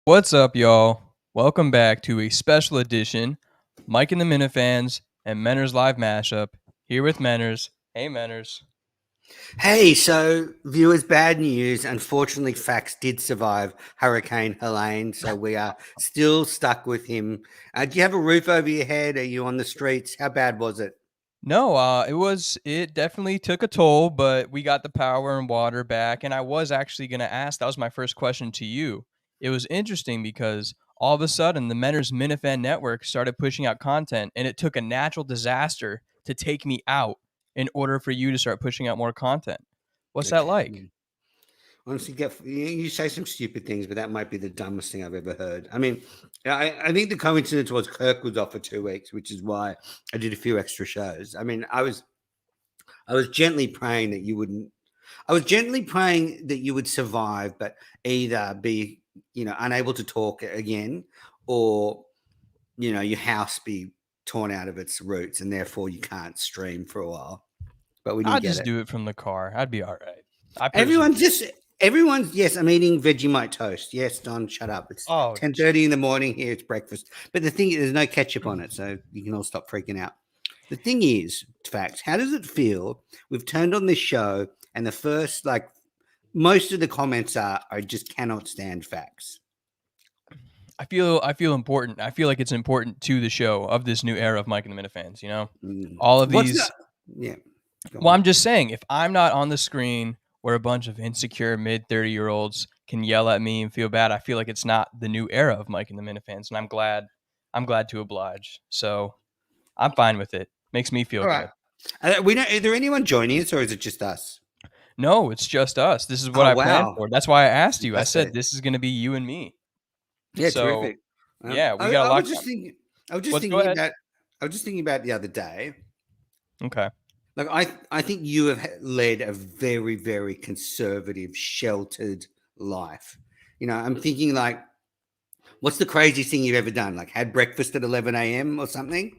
What's up, y'all? Welcome back to a special edition, Mike and the Minifans and Menors Live Mashup. Here with Menors. Hey, Menors. Hey, so viewers, bad news. Unfortunately, Fax did survive Hurricane Helene, so we are still stuck with him. Do you have a roof over your head? Are you on the streets? How bad was it? No, it definitely took a toll, but we got the power and water back. And I was actually going to ask, that was my first question to you. It was interesting because all of a sudden the Menors Minifan Network started pushing out content, and it took a natural disaster to take me out in order for you to start pushing out more content. What's that Okay. like? Honestly, you say some stupid things, but that might be the dumbest thing I've ever heard. I mean, I think the coincidence was Kirk was off for 2 weeks, which is why I did a few extra shows. I mean, I was gently praying that you wouldn't. I was gently praying that you would survive, but either be, unable to talk again, or your house be torn out of its roots, and therefore you can't stream for a while. But we didn't I'd get just it. do it from the car. I'd be all right. I personally Everyone think. just everyone's yes. I'm eating Vegemite toast. Yes, Don, shut up. It's Oh, 10:30 in the morning here. It's breakfast. But the thing is, there's no ketchup on it, so you can all stop freaking out. The thing is, facts. How does it feel? We've turned on this show, and the first most of the comments are, I just cannot stand facts. I feel important. I feel like it's important to the show of this new era of Mike and the Minifans, you know? Mm. All of What's these. that? Yeah. Go Well, on. I'm just saying, if I'm not on the screen where a bunch of insecure mid 30-year-olds can yell at me and feel bad, I feel like it's not the new era of Mike and the Minifans, and I'm glad to oblige. So I'm fine with it. Makes me feel All right. good. We know. Is there anyone joining us, or is it just us? No, it's just us. This is what Oh I planned wow, for. That's why I asked you. I said fantastic! this is going to be you and me. Yeah, So terrific. yeah, we I, got a I lot. was just thinking. I was just Let's go thinking ahead. about. I was just thinking about the other day. Okay. Like I think you have led a very, very conservative, sheltered life. I'm thinking like, what's the craziest thing you've ever done? Like had breakfast at 11 a.m. or something?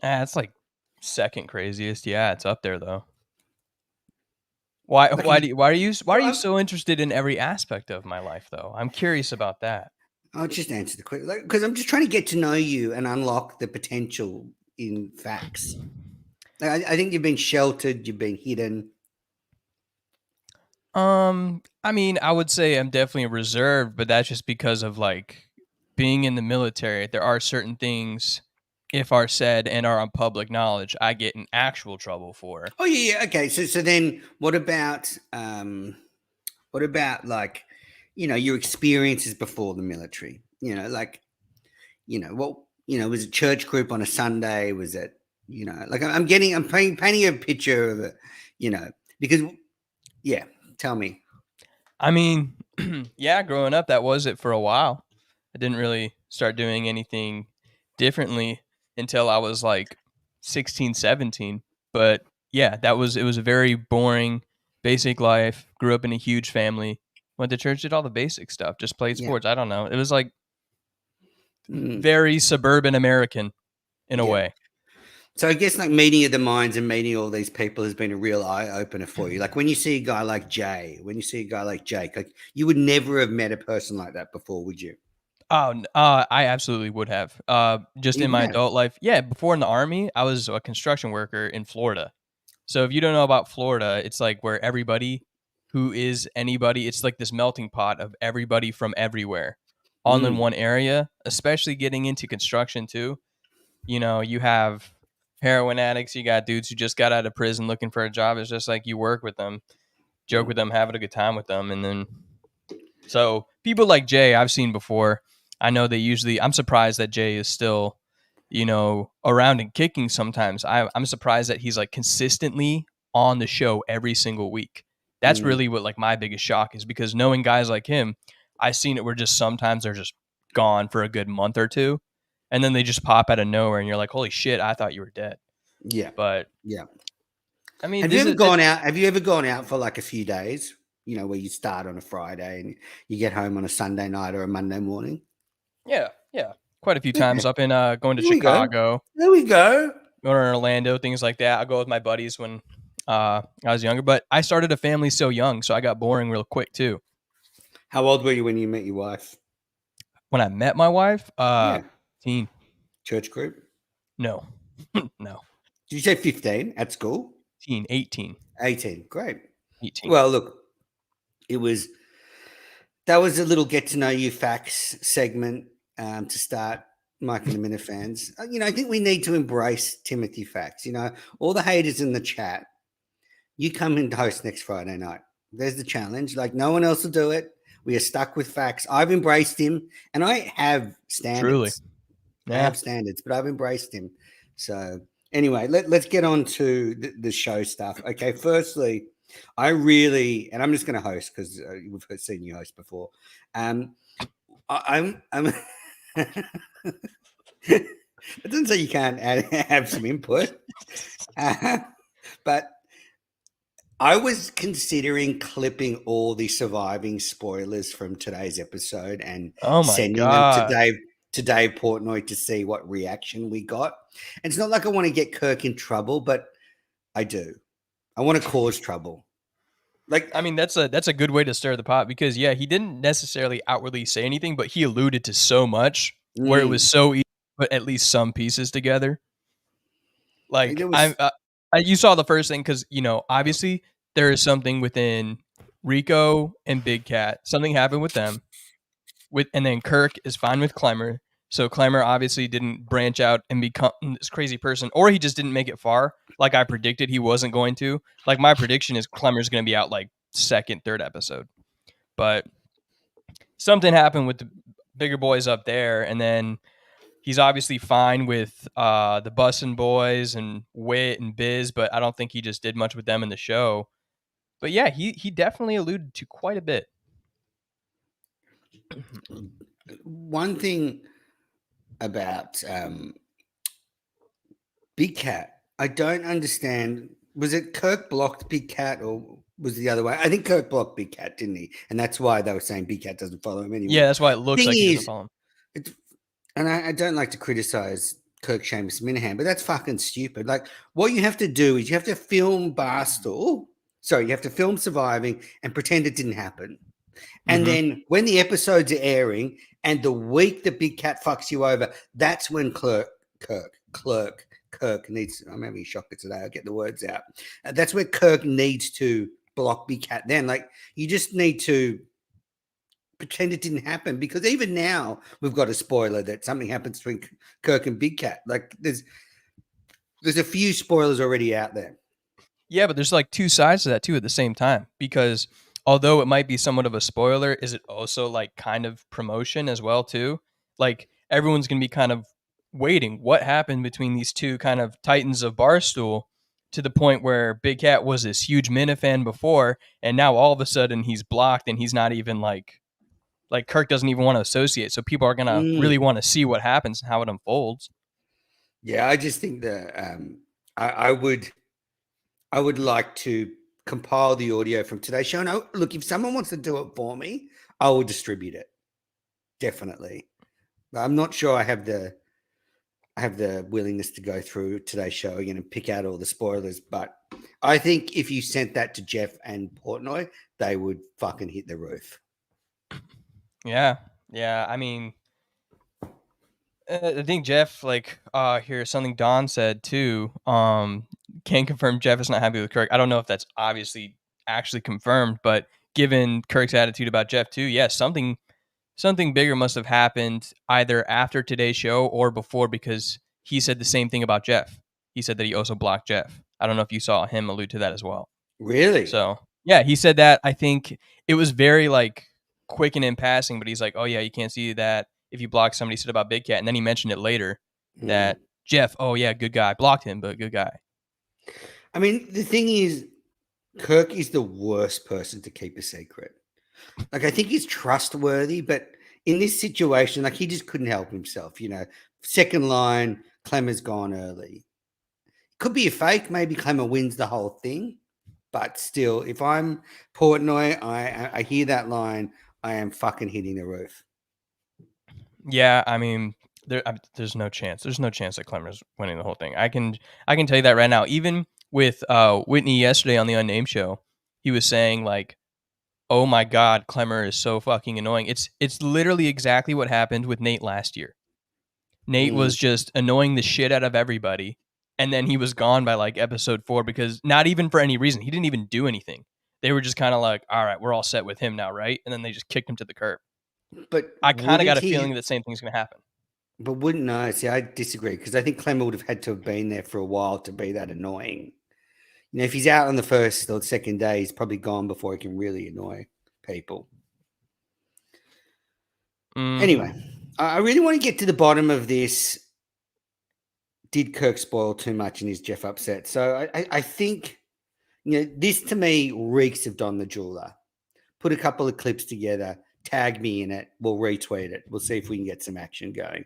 It's like second craziest. Yeah, it's up there though. Why Like, why are well, you so interested in every aspect of my life though? I'm curious about that. I'll just answer the question because I'm just trying to get to know you and unlock the potential in facts. I think you've been sheltered, you've been hidden. I mean, I would say I'm definitely reserved, but that's just because of like being in the military. There are certain things, if are said and are on public knowledge, I get in actual trouble for. Oh yeah, yeah. Okay. So then what about like, your experiences before the military? What was it church group on a Sunday? Was it, like I'm painting a picture of it, you know, because yeah, tell me. I mean, yeah, growing up, that was it for a while. I didn't really start doing anything differently until I was like 16, 17. But yeah, it was a very boring, basic life. Grew up in a huge family. Went to church, did all the basic stuff, just played Yeah. sports. I don't know. It was like Mm, very suburban American in a yeah. way. So I guess like meeting of the minds and meeting all these people has been a real eye opener for you. Like when you see a guy like when you see a guy like Jake, like you would never have met a person like that before, would you? Oh, I absolutely would have. Just You in would my have. adult life, yeah. Before in the army, I was a construction worker in Florida. So if you don't know about Florida, it's like where everybody who is anybody, it's like this melting pot of everybody from everywhere, all in Mm, one area. Especially getting into construction too. You know, you have heroin addicts, you got dudes who just got out of prison looking for a job. It's just like you work with them, joke mm. with them, having a good time with them, and then so people like Jay, I've seen before. I know they usually. I'm surprised that Jay is still, around and kicking. Sometimes I'm surprised that he's like consistently on the show every single week. That's Mm. really what like my biggest shock is because knowing guys like him, I've seen it where just sometimes they're just gone for a good month or two, and then they just pop out of nowhere, and you're like, holy shit, I thought you were dead. Yeah. But Yeah. I mean, Have you this ever is that. gone out? Have you ever gone out for like a few days? Where you start on a Friday and you get home on a Sunday night or a Monday morning. Yeah, yeah, quite a few times Okay, up in going to there we go. Chicago. There we go. Going to Orlando, things like that. I go with my buddies when I was younger, but I started a family so young, so I got boring real quick too. How old were you when you met your wife? When I met my wife, Yeah. teen. Church group. No. No. Did you say 15 at school? Teen, 18. 18. Great. 18. Well, look, it was that was a little get to know you facts segment to start Mike and the Minifans. I think we need to embrace Timothy facts. All the haters in the chat. You come and host next Friday night. There's the challenge. Like no one else will do it. We are stuck with facts. I've embraced him, and I have Truly. standards. I Yeah. have standards, but I've embraced him. So anyway, let's get on to the show stuff. Okay, firstly, and I'm just going to host because we've seen you host before. I'm it doesn't say you can't have some input, but I was considering clipping all the surviving spoilers from today's episode and Oh my sending them God. to Dave Portnoy to see what reaction we got. And it's not like I want to get Kirk in trouble, but I do. I want to cause trouble. Like, I mean, that's a good way to stir the pot because yeah, he didn't necessarily outwardly say anything, but he alluded to so much where it was so easy to put at least some pieces together. Like there was you saw the first thing because obviously there is something within Rico and Big Cat. Something happened with them, and then Kirk is fine with Clemmer. So Clemmer obviously didn't branch out and become this crazy person, or he just didn't make it far, like I predicted he wasn't going to. Like my prediction is Clemmer's going to be out like second, third episode, but something happened with the bigger boys up there, and then he's obviously fine with the Bussin' Boys and Wit and Biz, but I don't think he just did much with them in the show. But yeah, he definitely alluded to quite a bit. one thing about Big Cat. I don't understand. Was it Kirk blocked Big Cat or was it the other way? I think Kirk blocked Big Cat, didn't he? And that's why they were saying Big Cat doesn't follow him anymore. Yeah, that's why it looks like he doesn't follow him. And I don't like to criticize Kirk, Seamus, Minahan, but that's fucking stupid. Like, what you have to do is you have to film Barstool. Sorry, you have to film Surviving and pretend it didn't happen. And then when the episodes are airing and the week that Big Cat fucks you over, that's when Kirk needs, I'm having a shocker today. I'll get the words out. That's where Kirk needs to block Big Cat then. Like, you just need to pretend it didn't happen because even now we've got a spoiler that something happens between Kirk and Big Cat. Like, there's a few spoilers already out there. Yeah, but there's like two sides to that too at the same time because although it might be somewhat of a spoiler, is it also like kind of promotion as well too? Like everyone's going to be kind of waiting what happened between these two kind of titans of Barstool to the point where Big Cat was this huge Minifan before and now all of a sudden he's blocked and he's not even like Kirk doesn't even want to associate. So people are going to really want to see what happens and how it unfolds. Yeah, I just think that I would like to compile the audio from today's show. And look, if someone wants to do it for me, I will distribute it. Definitely. But I'm not sure I have the willingness to go through today's show again and pick out all the spoilers. But I think if you sent that to Jeff and Portnoy, they would fucking hit the roof. Yeah. Yeah. I mean, I think Jeff, here's something Don said too. Can confirm Jeff is not happy with Kirk. I don't know if that's obviously actually confirmed, but given Kirk's attitude about Jeff too, yes, something bigger must have happened either after today's show or before because he said the same thing about Jeff. He said that he also blocked Jeff. I don't know if you saw him allude to that as well. Really? So yeah, he said that. I think it was very quick and in passing, but he's like, oh yeah, you can't see that if you block somebody. Said about Big Cat, and then he mentioned it later that Jeff, oh yeah, good guy, blocked him, but good guy. I mean, the thing is, Kirk is the worst person to keep a secret. Like, I think he's trustworthy, but in this situation, he just couldn't help himself. Second line, Clemmer's gone early. Could be a fake. Maybe Clemmer wins the whole thing. But still, if I'm Portnoy, I hear that line, I am fucking hitting the roof. Yeah, I mean, there's no chance. There's no chance that Clemmer's winning the whole thing. I can tell you that right now. Even with Whitney yesterday on the Unnamed show, he was saying Oh my God, Clemmer is so fucking annoying. It's literally exactly what happened with Nate last year. Nate was just annoying the shit out of everybody, and then he was gone by like episode 4 because not even for any reason. He didn't even do anything. They were just kind of like, all right, we're all set with him now, right? And then they just kicked him to the curb. But I kind of got wouldn't a feeling he? that the same thing's going to happen. But wouldn't no? See, I disagree because I think Clemmer would have had to have been there for a while to be that annoying. You know, if he's out on the first or second day, he's probably gone before he can really annoy people. Anyway, I really want to get to the bottom of this. Did Kirk spoil too much and is Jeff upset? So I think, you know, this to me reeks of Don the Jeweler. Put a couple of clips together, tag me in it, we'll retweet it. We'll see if we can get some action going.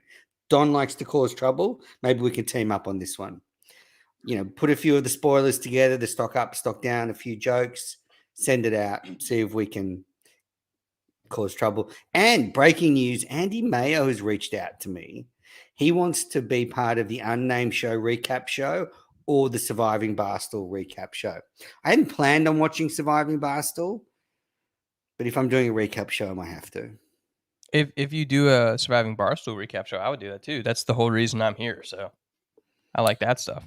Don likes to cause trouble. Maybe we can team up on this one. You know, put a few of the spoilers together, the stock up, stock down, a few jokes, send it out, see if we can cause trouble. And breaking news, Andy Mayo has reached out to me. He wants to be part of the Unnamed Show recap show or the Surviving Barstool recap show. I hadn't planned on watching Surviving Barstool, but if I'm doing a recap show, I might have to. If you do a Surviving Barstool recap show, I would do that too. That's the whole reason I'm here. So I like that stuff.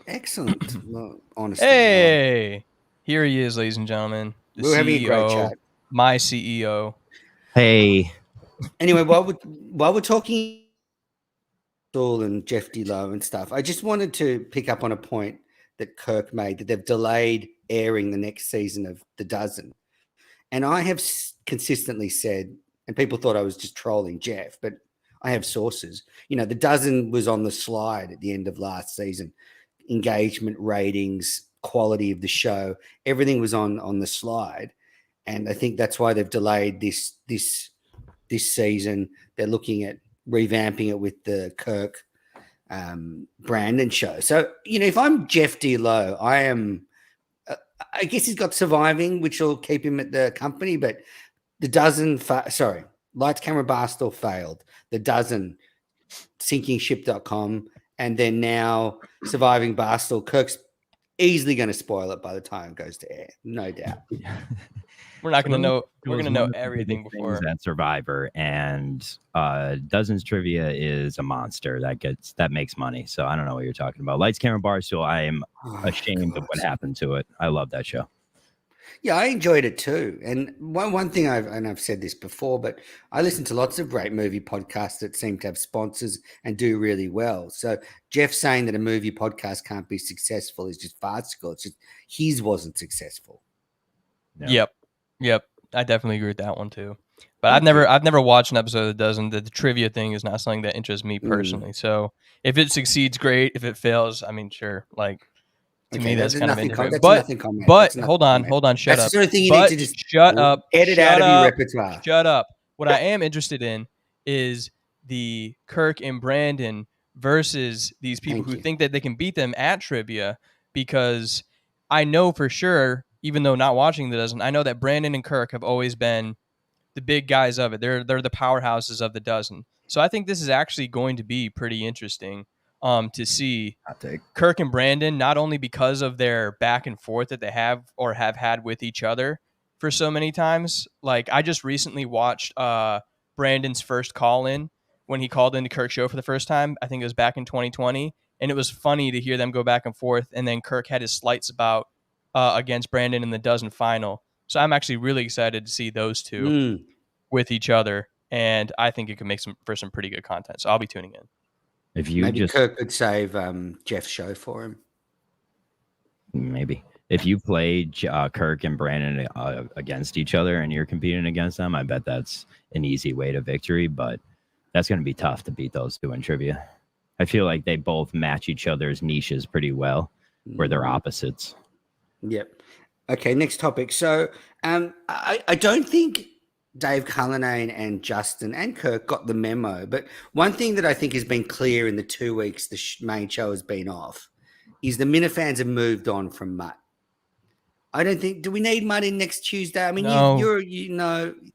Excellent. Well, honestly. Hey, here he is, ladies and gentlemen. The We're having a great chat. My CEO. Hey. Anyway, while we're talking and Jeff D'Lo and stuff, I just wanted to pick up on a point that Kirk made, that they've delayed airing the next season of The Dozen. And I have consistently said, and people thought I was just trolling Jeff, but I have sources. You know, The Dozen was on the slide at the end of last season. Engagement, ratings, quality of the show, everything was on the slide. And I think that's why they've delayed this season. They're looking at revamping it with the Kirk Brandon show. So, you know, if I'm Jeff D'Lo, I am, I guess he's got Surviving, which will keep him at the company, but The Dozen, Lights, Camera, Barstool failed. The Dozen, sinkingship.com, and then now Surviving Barstool. Kirk's easily going to spoil it by the time it goes to air, no doubt. We're not going to know. We're going to know everything before that Survivor, and Dozens trivia is a monster that makes money. So I don't know what you're talking about. Lights, Camera, Barstool. I am ashamed of what happened to it. I love that show. Yeah, I enjoyed it too. And one thing I've said this before, but I listen to lots of great movie podcasts that seem to have sponsors and do really well. So Jeff saying that a movie podcast can't be successful is just farcical. It's just his wasn't successful. Yeah. Yep. I definitely agree with that one too. But I've never watched an episode that doesn't. The trivia thing is not something that interests me personally. So if it succeeds, great. If it fails, I mean, sure. Like to me, that's kind of indifferent. But hold on, shut up. That's the sort of thing you need to just shut up. Edit out of your repertoire. Shut up. What I am interested in is the Kirk and Brandon versus these people who think that they can beat them at trivia, because I know for sure, even though not watching The Dozen, I know that Brandon and Kirk have always been the big guys of it. They're the powerhouses of The Dozen. So I think this is actually going to be pretty interesting to see Kirk and Brandon, not only because of their back and forth that they have or have had with each other for so many times. Like I just recently watched Brandon's first call-in when he called into Kirk's show for the first time. I think it was back in 2020. And it was funny to hear them go back and forth. And then Kirk had his slights about against Brandon in the Dozen final. So I'm actually really excited to see those two with each other. And I think it could make for some pretty good content. So I'll be tuning in. If you maybe Kirk could save Jeff's show for him. Maybe. If you play Kirk and Brandon against each other and you're competing against them, I bet that's an easy way to victory. But that's going to be tough to beat those two in trivia. I feel like they both match each other's niches pretty well, where they're opposites. Yep. Okay, next topic. So I don't think Dave Cullinane and Justin and Kirk got the memo, but one thing that I think has been clear in the 2 weeks the main show has been off is the Minifans have moved on from Mutt. I don't think. Do we need Mutt in next Tuesday? I mean, no.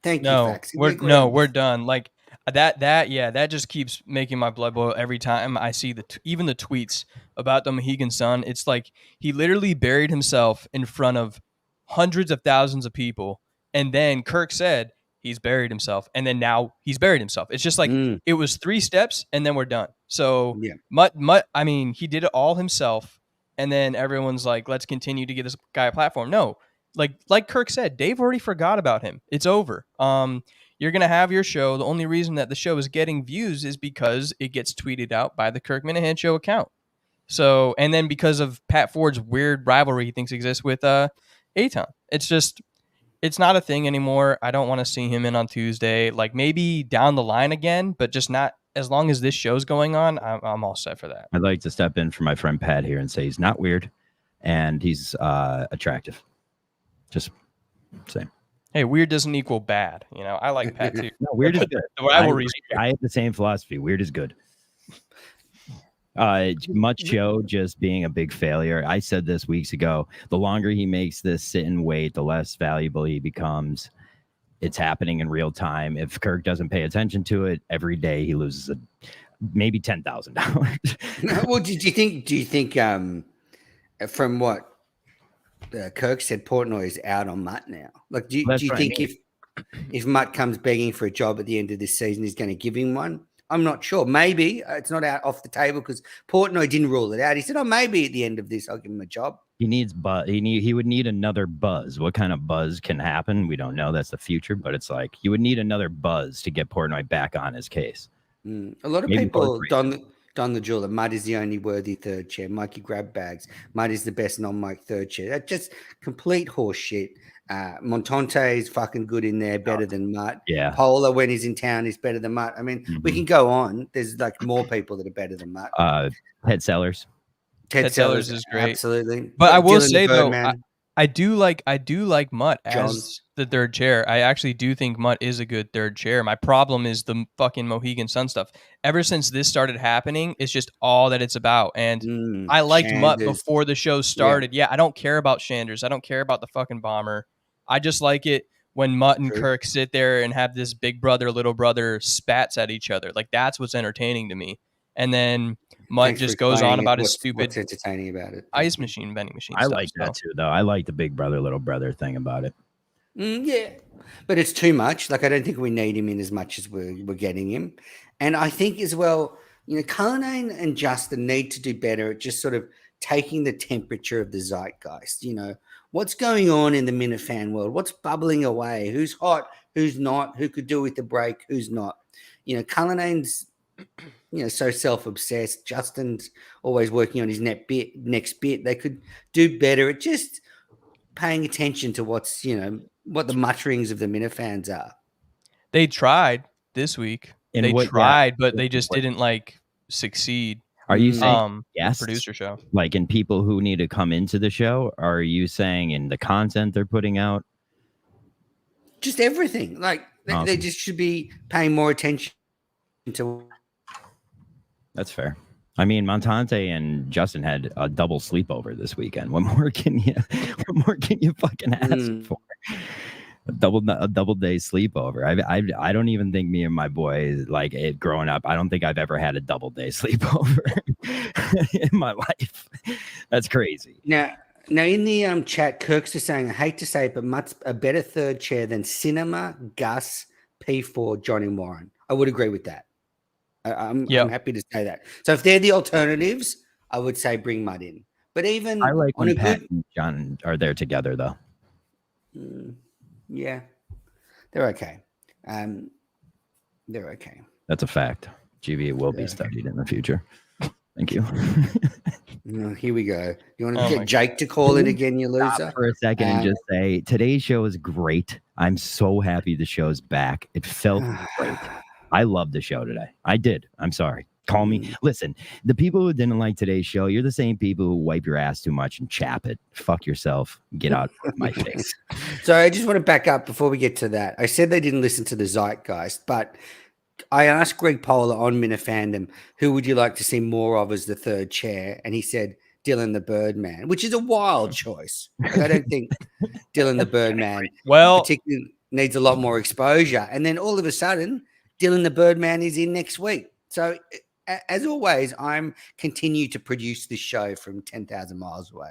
Thank you, Fax. We're done. Like that just keeps making my blood boil every time I see even the tweets about the Mohegan Sun. It's like he literally buried himself in front of hundreds of thousands of people And then Kirk said he's buried himself. And then now he's buried himself. It's just like it was 3 steps and then we're done. So Mutt, I mean, he did it all himself. And then everyone's like, let's continue to get this guy a platform. No, like Kirk said, Dave already forgot about him. It's over. You're going to have your show. The only reason that the show is getting views is because it gets tweeted out by the Kirk Minahan Show account. So, and then because of Pat Ford's weird rivalry he thinks exists with Aton. It's not a thing anymore. I don't want to see him in on Tuesday. Like maybe down the line again, but just not as long as this show's going on. I'm all set for that. I'd like to step in for my friend Pat here and say he's not weird and he's attractive. Just saying. Hey, weird doesn't equal bad. You know, I like Pat too. No, weird is good. The rivalry's I have the same philosophy. Weird is good. Mutt show just being a big failure. I said this weeks ago. The longer he makes this sit and wait, the less valuable he becomes. It's happening in real time. If Kirk doesn't pay attention to it, every day he loses maybe $10,000. Well, do you think from what Kirk said, Portnoy is out on Mutt now? Like, do you think if Mutt comes begging for a job at the end of this season, he's going to give him one? I'm not sure. Maybe it's not out off the table because Portnoy didn't rule it out. He said, "Oh, maybe at the end of this, I'll give him a job." He needs buzz. He would need another buzz. What kind of buzz can happen? We don't know. That's the future. But it's like you would need another buzz to get Portnoy back on his case. A lot of people Don the jeweler. Mutt is the only worthy third chair. Mikey grab bags. Mutt is the best non-Mike third chair. That's just complete horse shit. Montante is fucking good in there, better than Mutt. Yeah. Polar, when he's in town, is better than Mutt. I mean, we can go on. There's like more people that are better than Mutt. Ted Sellers. Ted Sellers is great. Absolutely. But I will say though, I do like Mutt as the third chair. I actually do think Mutt is a good third chair. My problem is the fucking Mohegan Sun stuff. Ever since this started happening, it's just all that it's about. And I liked Mutt before the show started. Yeah, I don't care about Shanders. I don't care about the fucking bomber. I just like it when Mutt and Kirk sit there and have this big brother, little brother spats at each other. Like that's what's entertaining to me. And then Mutt just goes on about his stupid what's entertaining about it. Ice machine, vending machine. I like that too, though. I like the big brother, little brother thing about it. Yeah, but it's too much. Like I don't think we need him in as much as we're getting him. And I think as well, you know, Cullinane and Justin need to do better at just sort of taking the temperature of the zeitgeist. You know, what's going on in the Minifan world? What's bubbling away? Who's hot? Who's not? Who could do with the break? Who's not? You know, Cullinane's, you know, so self-obsessed. Justin's always working on his next bit. They could do better at just paying attention to what's, you know, what the mutterings of the Minifans are. They tried this week. But they just didn't like succeed. Are you saying yes, producer show? Like in people who need to come into the show? Or are you saying in the content they're putting out? Just everything. Like they just should be paying more attention to. That's fair. I mean, Montante and Justin had a double sleepover this weekend. What more can you fucking ask for? A double day sleepover. I don't even think me and my boys, like growing up, I don't think I've ever had a double day sleepover in my life. That's crazy. Now in the chat, Kirk's just saying, I hate to say it, but Mutt's a better third chair than Cinema, Gus, P4, Johnny Warren. I would agree with that. I'm happy to say that. So if they're the alternatives, I would say bring Mutt in. But even I like when Pat and John are there together, though. Yeah, they're okay. They're okay. That's a fact. GV will be studied in the future. Thank you. Here we go. You want to get Jake to call it again, you loser? Stop for a second and just say, today's show is great. I'm so happy the show's back. It felt great. I loved the show today. I did. I'm sorry. Call me. Listen, the people who didn't like today's show, you're the same people who wipe your ass too much and chap it. Fuck yourself. Get out of my face. So I just want to back up before we get to that. I said they didn't listen to the zeitgeist, but I asked Greg Polar on Minifandom, who would you like to see more of as the third chair? And he said Dylan the Birdman, which is a wild choice. I don't think Dylan the Birdman particularly needs a lot more exposure. And then all of a sudden, Dylan the Birdman is in next week. So as always, I'm continue to produce this show from 10,000 miles away.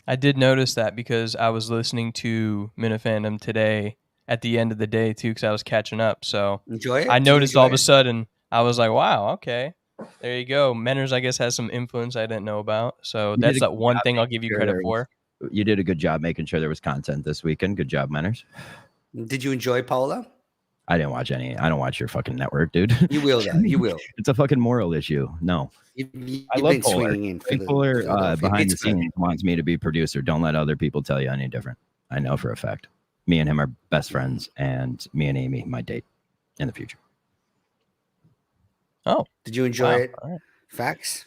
I did notice that because I was listening to Minifandom today at the end of the day too, because I was catching up. So Enjoy it? I Did you noticed all of enjoy a it? sudden, I was like, wow, okay. There you go. Menners, I guess, has some influence I didn't know about. So You did that's a that good one job thing I'll making give you sure credit there was- for. You did a good job making sure there was content this weekend. Good job, Menners. Did you enjoy Polar? I didn't watch any. I don't watch your fucking network, dude. You will, though. You will. It's a fucking moral issue. No. You've I love been Polar. swinging in I think Polar Philadelphia. behind the Pittsburgh. scenes wants me to be producer. Don't let other people tell you any different. I know for a fact. Me and him are best friends, and me and Amy might date in the future. Oh, Did you enjoy wow. it? All right. Facts?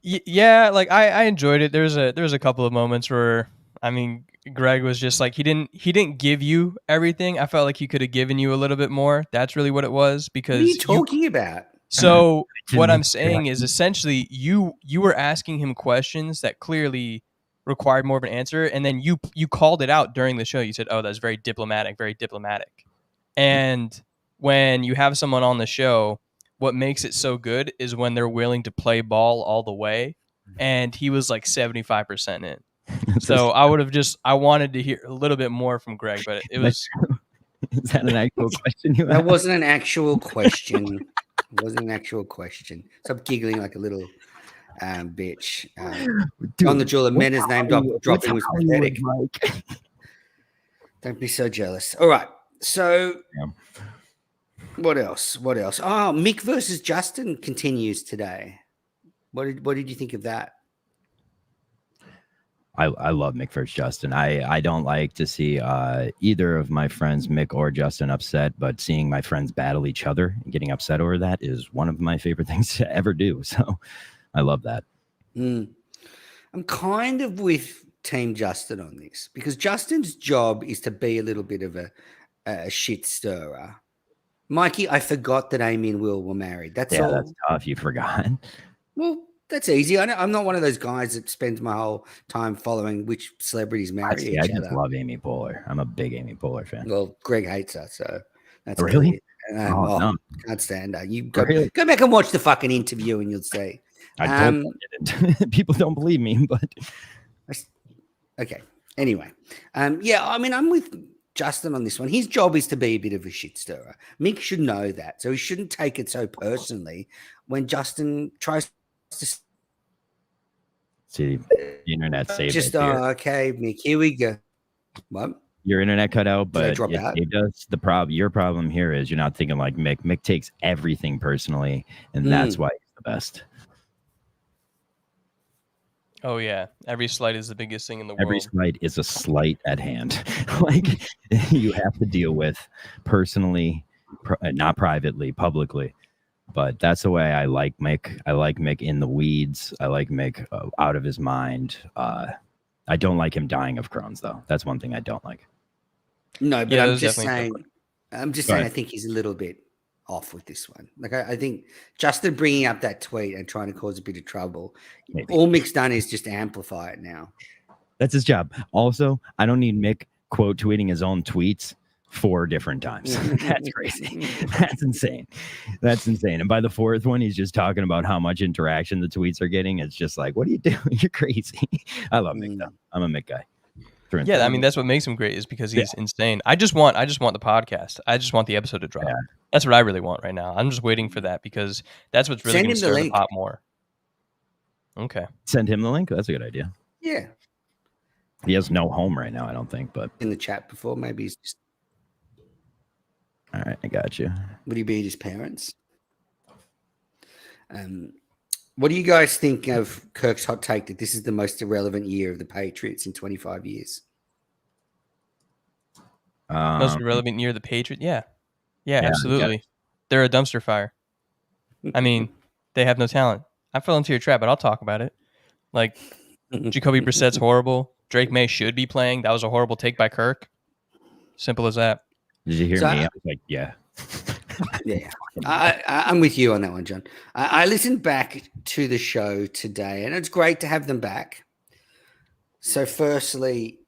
Yeah, like I enjoyed it. There's a couple of moments where, I mean, Greg was just like he didn't give you everything. I felt like he could have given you a little bit more. That's really what it was, What are you because talking about? So what I'm Didn't- saying is essentially you were asking him questions that clearly required more of an answer, and then you called it out during the show. You said, "Oh, that's very diplomatic, very diplomatic." And when you have someone on the show, what makes it so good is when they're willing to play ball all the way. And he was like 75% in. So I wanted to hear a little bit more from Greg, but it was Is that an actual question you That asked? wasn't an actual question. It wasn't an actual question. Stop giggling like a little bitch. Dude, On the jeweler, what's Mena's name Hollywood- dropping what's was pathetic. Hollywood like? Don't be so jealous. All right. So Yeah. what else? What else? Oh, Mick versus Justin continues today. What did you think of that? I love Mick versus Justin. I don't like to see either of my friends, Mick or Justin, upset, but seeing my friends battle each other and getting upset over that is one of my favorite things to ever do. So I love that. I'm kind of with Team Justin on this because Justin's job is to be a little bit of a shit stirrer. Mikey, I forgot that Amy and Will were married. That's Yeah, all. that's tough. You forgot. Well, that's easy. I'm not one of those guys that spends my whole time following which celebrities marry each I just other. love Amy Poehler. I'm a big Amy Poehler fan. Well, Greg hates her, so that's Really? clear. No. Can't stand her. You go, Really? go back and watch the fucking interview, and you'll see. I told them I didn't. People don't believe me, but Okay. Anyway, yeah. I mean, I'm with Justin on this one. His job is to be a bit of a shit stirrer. Mick should know that, so he shouldn't take it so personally when Justin tries to see the internet saved just it here. okay, Mick. Here we go. What? Your internet cut out, Did I but drop out? it does. The problem, your problem here is you're not thinking like Mick. Mick takes everything personally, and that's why he's the best. Oh yeah, every slight is the biggest thing in the Every world. slight is a slight at hand. Like you have to deal with personally, not privately, publicly. But that's the way I like Mick. I like Mick in the weeds. I like Mick out of his mind. I don't like him dying of Crohn's, though. That's one thing I don't like. No, but Yeah, I'm those just definitely saying. different. I'm just Go saying. I ahead. think he's a little bit off with this one. Like I think Justin bringing up that tweet and trying to cause a bit of trouble. Maybe. All Mick's done is just amplify it now. That's his job. Also, I don't need Mick quote tweeting his own tweets 4 different times. That's crazy. That's insane. That's insane. And by the 4th one, he's just talking about how much interaction the tweets are getting. It's just like, what are you doing? You're crazy. I love Mick though. I'm a Mick guy. Yeah, I mean that's what makes him great is because he's insane. I just want the podcast. I just want the episode to drop. Yeah. That's what I really want right now. I'm just waiting for that because that's what's really Send going him to the stir the link. pot more. Okay. Send him the link. That's a good idea. Yeah, He has no home right now, I don't think, but in the chat before, maybe he's just. all right, I got you. Would he be at his parents? What do you guys think of Kirk's hot take that this is the most irrelevant year of the Patriots in 25 years? Most relevant year of the Patriots? Yeah, Yeah, absolutely. They're a dumpster fire. I mean, they have no talent. I fell into your trap, but I'll talk about it. Like, Jacoby Brissett's horrible. Drake May should be playing. That was a horrible take by Kirk. Simple as that. Did you hear So me? I- I was like, yeah. Yeah, I'm with you on that one, John. I listened back to the show today, and it's great to have them back. So, firstly,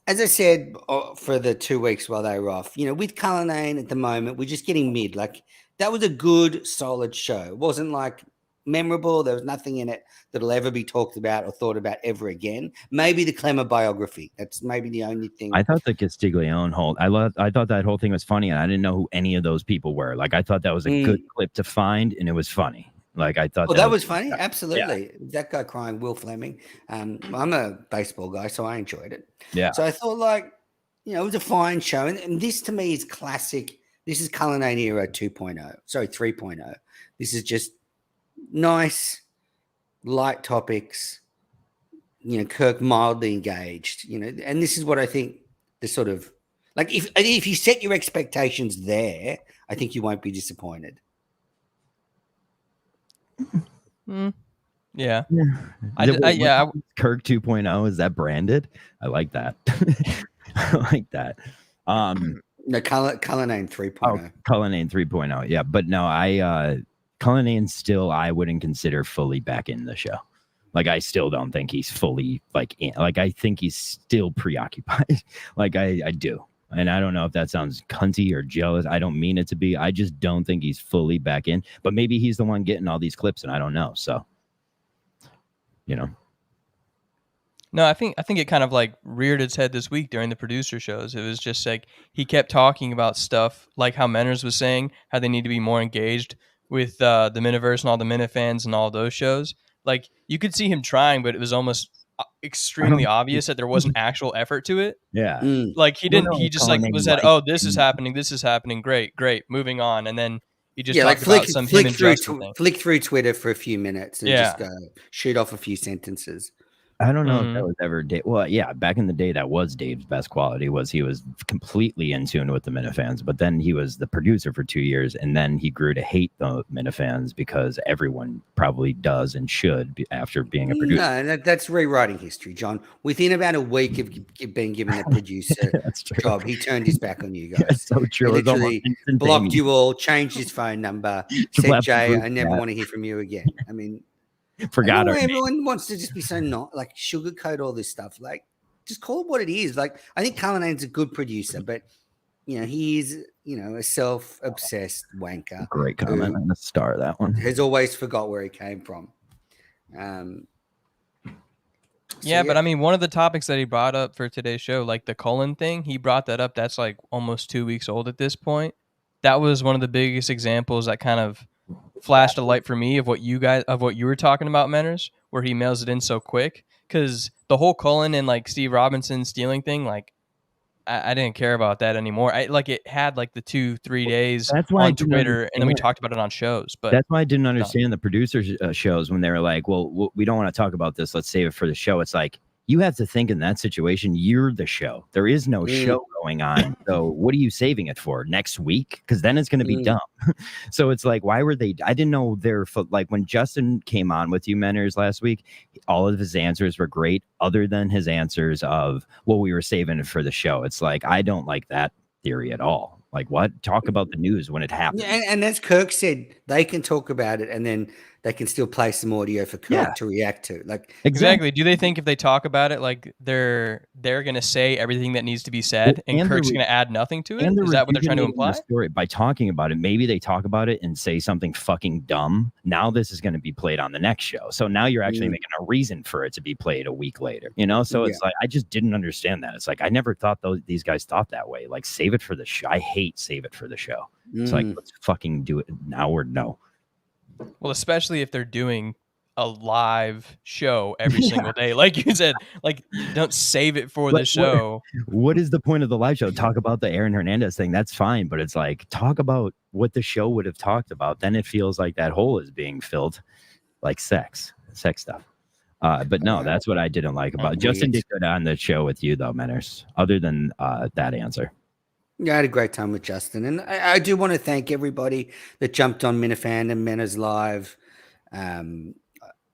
as I said for the 2 weeks while they were off, with Cullinane at the moment, we're just getting mid. Like that was a good, solid show. It wasn't like memorable. There was nothing in it that'll ever be talked about or thought about ever again. Maybe the Clemmer biography. That's maybe the only thing. I thought the Castiglione I thought that whole thing was funny, and I didn't know who any of those people were. Like, I thought that was a good clip to find, and it was funny. Like, I thought that was funny. Absolutely. Yeah. That guy crying, Will Fleming. I'm a baseball guy, so I enjoyed it. Yeah. So I thought, like, it was a fine show. And this to me is classic. This is Cullinane era 2.0. Sorry, 3.0. This is just nice, light topics. Kirk mildly engaged. And this is what I think the sort of like if you set your expectations there, I think you won't be disappointed. Yeah. Kirk 2.0, is that branded? I like that. I like that. No, Cullinane 3.0. Oh, Cullinane 3.0. Yeah, but no, Cullinane still I wouldn't consider fully back in the show. Like, I still don't think he's fully I think he's still preoccupied. Like, I do. And I don't know if that sounds cunty or jealous. I don't mean it to be. I just don't think he's fully back in. But maybe he's the one getting all these clips, and I don't know. So, No, I think it kind of like reared its head this week during the producer shows. It was just like he kept talking about stuff like how Menners was saying, how they need to be more engaged with the Miniverse and all the Minifans and all those shows. Like, you could see him trying, but it was almost extremely obvious that there wasn't actual effort to it. Yeah. Like, he didn't. He just was said, "Oh, this is happening. This is happening. Great, moving on." And then he just talked about some him and Justin thing. Flick through Twitter for a few minutes and just go shoot off a few sentences. I don't know if that was ever Dave. Well, yeah, back in the day, that was Dave's best quality. He was completely in tune with the Minifans, but then he was the producer for 2 years, and then he grew to hate the Minifans because everyone probably does and should be after being a producer. No, that's rewriting history, John. Within about a week of being given the producer job, he turned his back on you guys. That's so true. He literally blocked you all, changed his phone number, said, "Jay, I never want to hear from you again." I mean. Forgot her. Everyone wants to just be so not like sugarcoat all this stuff. Like, just call it what it is. Like, I think Cullinane's a good producer, but he's a self-obsessed wanker. Great comment. I'm gonna star that one. Has always forgot where he came from. But I mean, one of the topics that he brought up for today's show, like the Cullen thing, he brought that up. That's like almost 2 weeks old at this point. That was one of the biggest examples that kind of flashed a light for me of what you were talking about, Menners, where he mails it in so quick. Because the whole Cullen and like Steve Robinson stealing thing, like I didn't care about that anymore. It had like the 2-3 days on Twitter, and then we talked about it on shows. But that's why I didn't understand the producers shows when they were like, "Well, we don't want to talk about this. Let's save it for the show." It's like, you have to think in that situation, you're the show. There is no show going on. So what are you saving it for? Next week? Because then it's going to be dumb. So it's like, why were they? I didn't know like when Justin came on with you, Menners, last week, all of his answers were great, other than his answers of, well, we were saving it for the show. It's like, I don't like that theory at all. Like, what? Talk about the news when it happens. Yeah, and as Kirk said, they can talk about it, and then they can still play some audio for Kirk to react to. Like, exactly. Do they think if they talk about it, like they're gonna say everything that needs to be said, and Kirk's gonna add nothing to it? Is that what they're trying to imply? Story, by talking about it, maybe they talk about it and say something fucking dumb. Now this is going to be played on the next show. So now you're actually making a reason for it to be played a week later. So it's like, I just didn't understand that. It's like, I never thought these guys thought that way. Like, save it for the show. I hate save it for the show. It's like, let's fucking do it now or no. Well, especially if they're doing a live show every single day. Like you said, like, don't save it for the show. What is the point of the live show? Talk about the Aaron Hernandez thing. That's fine. But it's like, talk about what the show would have talked about. Then it feels like that hole is being filled, like sex stuff. But no, that's what I didn't like about it. Justin did good on the show with you, though, Menners, other than that answer. Yeah, I had a great time with Justin. And I do want to thank everybody that jumped on Minifan and Menners Live and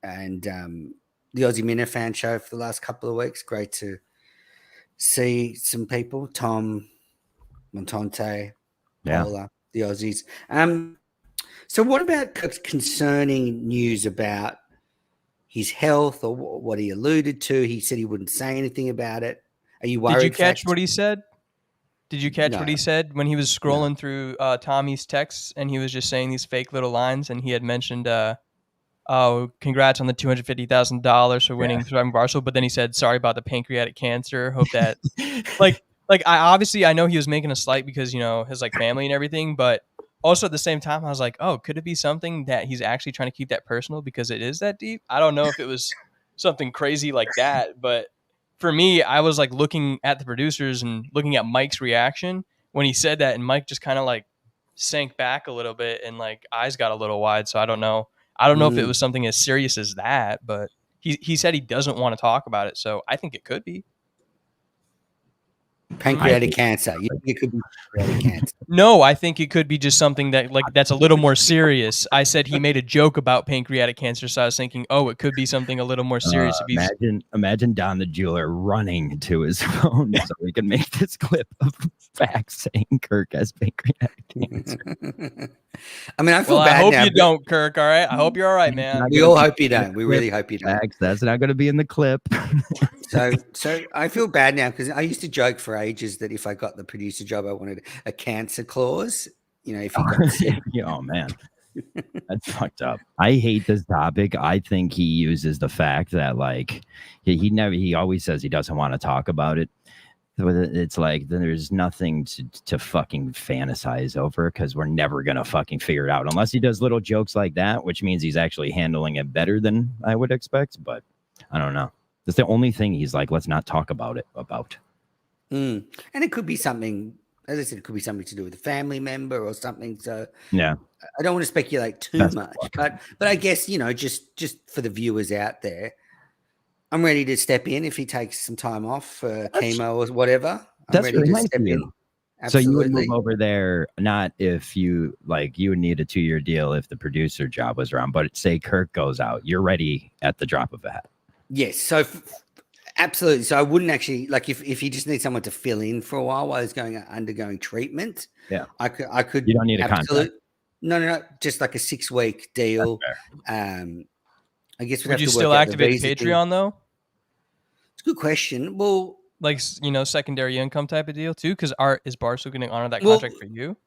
the Aussie Minifan show for the last couple of weeks. Great to see some people. Tom, Montante, Paula, the Aussies. So what about concerning news about his health or what he alluded to? He said he wouldn't say anything about it. Are you worried? Did you catch what he said? Did you catch what he said when he was scrolling through Tommy's texts and he was just saying these fake little lines, and he had mentioned oh, congrats on the $250,000 for winning Surviving Barstool. But then he said, sorry about the pancreatic cancer. Hope that like I know he was making a slight because, you know, his like family and everything, but also at the same time, I was like, oh, could it be something that he's actually trying to keep that personal because it is that deep? I don't know if it was something crazy like that, but for me, I was like looking at the producers and looking at Mike's reaction when he said that, and Mike just kind of like sank back a little bit and like eyes got a little wide. So I don't know. I don't know if it was something as serious as that, but he said he doesn't want to talk about it. So I think it could be. Pancreatic cancer. You think it could be pancreatic cancer? No, I think it could be just something that like that's a little more serious. I said he made a joke about pancreatic cancer, so I was thinking, oh, it could be something a little more serious. Imagine Don the jeweler running to his phone so we can make this clip of facts saying Kirk has pancreatic cancer. I mean, I feel well, bad I hope now, you don't, Kirk. All right, I hope you're all right, man. We all hope you don't. We really hope you don't. Facts. That's not going to be in the clip. So I feel bad now because I used to joke for ages that if I got the producer job, I wanted a cancer clause. You know, if he got sick. Oh man, that's fucked up. I hate this topic. I think he uses the fact that like he always says he doesn't want to talk about it. It's like there's nothing to fucking fantasize over because we're never gonna fucking figure it out unless he does little jokes like that, which means he's actually handling it better than I would expect. But I don't know. That's the only thing he's like, let's not talk about it about. And it could be something, as I said, it could be something to do with a family member or something. So yeah, I don't want to speculate too much, but I guess, you know, just for the viewers out there, I'm ready to step in if he takes some time off for chemo or whatever. I'm ready to step in. Absolutely. So you would move over there, not if you like, you would need a 2-year deal if the producer job was around, but say Kirk goes out, you're ready at the drop of a hat. Yes. So absolutely. So I wouldn't actually like if you just need someone to fill in for a while he's undergoing treatment. Yeah. I could. You don't need a contract. No. Just like a 6-week deal. I guess would you still activate Patreon though? It's a good question. Well, like, you know, secondary income type of deal too, because is Barstool going to honor that contract for you?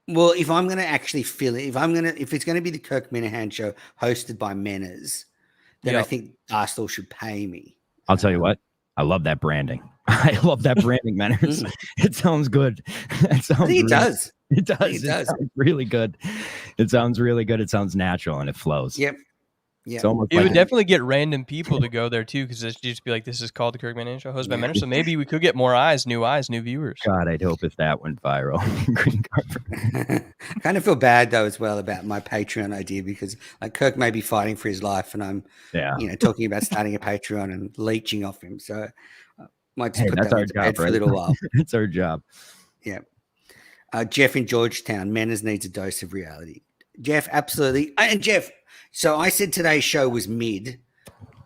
Well, if I'm going to actually fill it, if it's going to be the Kirk Minahan show hosted by Menners, then I think Barstool should pay me. I'll tell you what, I love that branding. I love that branding, Menners. It sounds good. I think it does. It does. It sounds really good. It sounds really good. It sounds natural and it flows. Yep. Yeah, it would definitely get random people to go there too, because it'd just be like, "This is called the Kirk Minahan Show, hosted by Menners." So maybe we could get more eyes, new viewers. God, I'd hope if that went viral. Green carpet. I kind of feel bad though as well about my Patreon idea because like Kirk may be fighting for his life, and I'm, you know, talking about starting a Patreon and leeching off him. So I might just put that on bed for a little while. It's our job. Yeah. Jeff in Georgetown, Manners needs a dose of reality. Jeff, absolutely. And Jeff, so I said today's show was mid.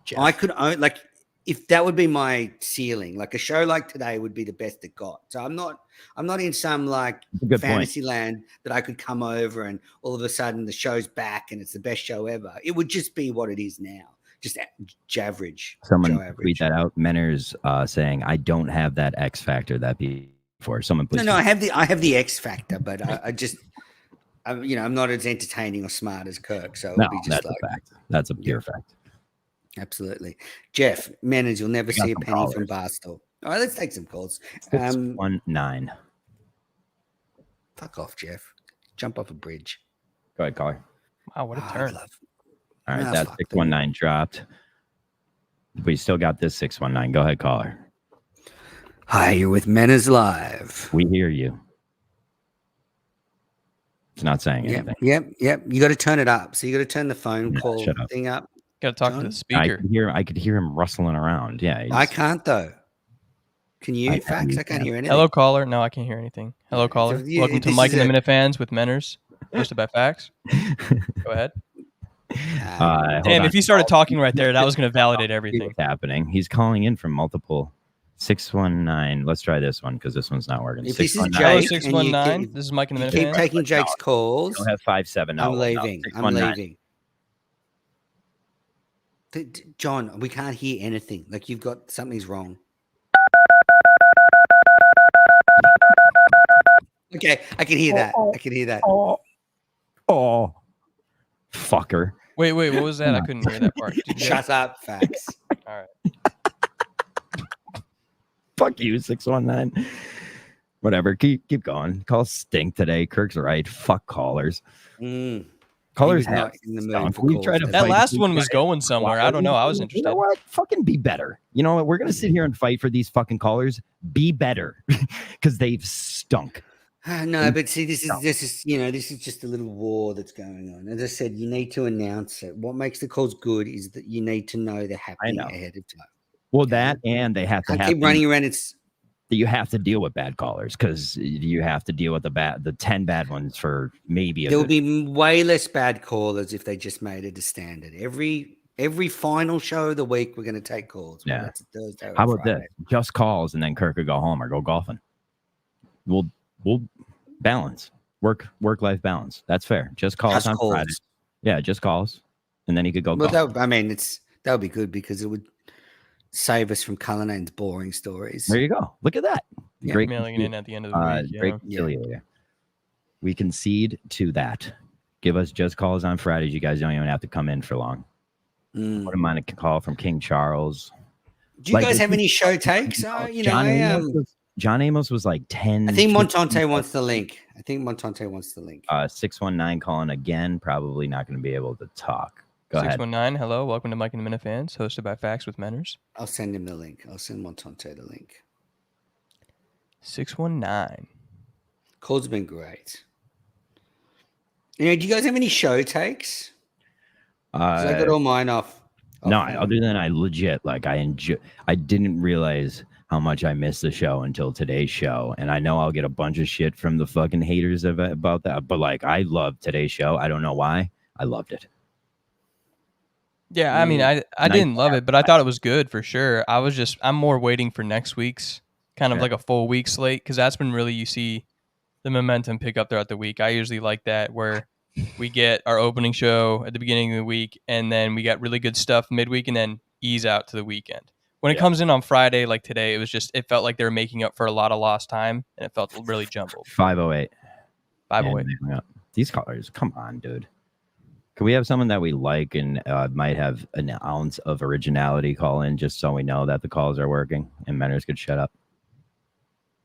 Jeff. I could own, like, if that would be my ceiling, like a show like today would be the best it got. So I'm not in some like fantasy land that I could come over and all of a sudden the show's back and it's the best show ever. It would just be what it is now. Just average. Someone tweet that out. Menners saying, I don't have that X factor that before. Someone please. No, I have the X factor, but I'm not as entertaining or smart as Kirk. So no, that's a fact. That's a pure fact. Absolutely. Jeff, Manners, you'll never see a penny from Barstool. All right, let's take some calls. 619. Fuck off, Jeff. Jump off a bridge. Go ahead, caller. Wow, what a turn. All right, that 619 dropped. We still got this 619. Go ahead, caller. Hi, you're with Manners Live. We hear you. It's not saying anything. Yep. You got to turn it up. So you got to turn the phone call thing up. Got to talk to the speaker. I could hear him rustling around. Yeah. I can't though. Can you? Fax? I can't hear anything. Hello, caller. No, I can't hear anything. Hello, caller. Welcome to Mike and the Minifans with Menners, hosted by Fax. Go ahead. Damn, if he started talking right there, that was going to validate everything. What's happening? He's calling in from multiple. 619. Let's try this one because this one's not working. If this is Jake, 619. This is Mike and the Minifans. Keep taking Jake's calls. You'll have 570. I'm leaving. I'm leaving. John, we can't hear anything. Like you've got something's wrong. Okay, I can hear that. I can hear that. Oh, fucker. Wait, what was that? I couldn't hear that part. Did you Shut up, facts. All right. Fuck you, 619. Whatever. Keep going. Calls stink today. Kirk's right. Fuck callers. Mm. Callers He was have not in the mood stunk. for We've calls. tried to That fight last these one was guys. going somewhere. I don't know. I was You interested. know what? Fucking be better. You know what? We're gonna sit here and fight for these fucking callers. Be better, because they've stunk. No, but see, this is just a little war that's going on. As I said, you need to announce it. What makes the calls good is that you need to know they're happening ahead of time. Well, that and they have to keep running around. You have to deal with bad callers because you have to deal with the 10 bad ones for maybe There will be way less bad callers if they just made it a standard. Every final show of the week, we're going to take calls. Yeah. That's a Thursday or How about Friday. this? Just calls, and then Kirk could go home or go golfing. We'll balance work-life balance. That's fair. Just calls on Friday. Yeah, just calls, and then he could go. Well, that would be good because it would save us from Cullinane's boring stories. There you go. Look at that. Yeah. Great Mailing it in at the end of the week. Great conciliator. We concede to that. Give us just calls on Fridays. You guys don't even have to come in for long. Wouldn't mind a call from King Charles. Do you guys have any show takes? John Amos was like 10. I think Montante wants the link. 619 calling again. Probably not going to be able to talk. Go 619, hello. Welcome to Mike and the Minifans, hosted by Facts with Menners. I'll send him the link. I'll send Montante the link. 619. Calls have been great. Do you guys have any show takes? I got all mine off. No, other than I legit, I didn't realize how much I missed the show until today's show. And I know I'll get a bunch of shit from the fucking haters about that. But I love today's show. I don't know why. I loved it. Yeah, I mean, I didn't love it, but I thought it was good for sure. I'm more waiting for next week's kind of like a full week slate, because that's when really you see the momentum pick up throughout the week. I usually like that, where we get our opening show at the beginning of the week, and then we got really good stuff midweek, and then ease out to the weekend. When it comes in on Friday, like today, it felt like they were making up for a lot of lost time, and it felt really jumbled. 508. 508. These callers, come on, dude. Can we have someone that we like and might have an ounce of originality call in, just so we know that the calls are working and Menners could shut up?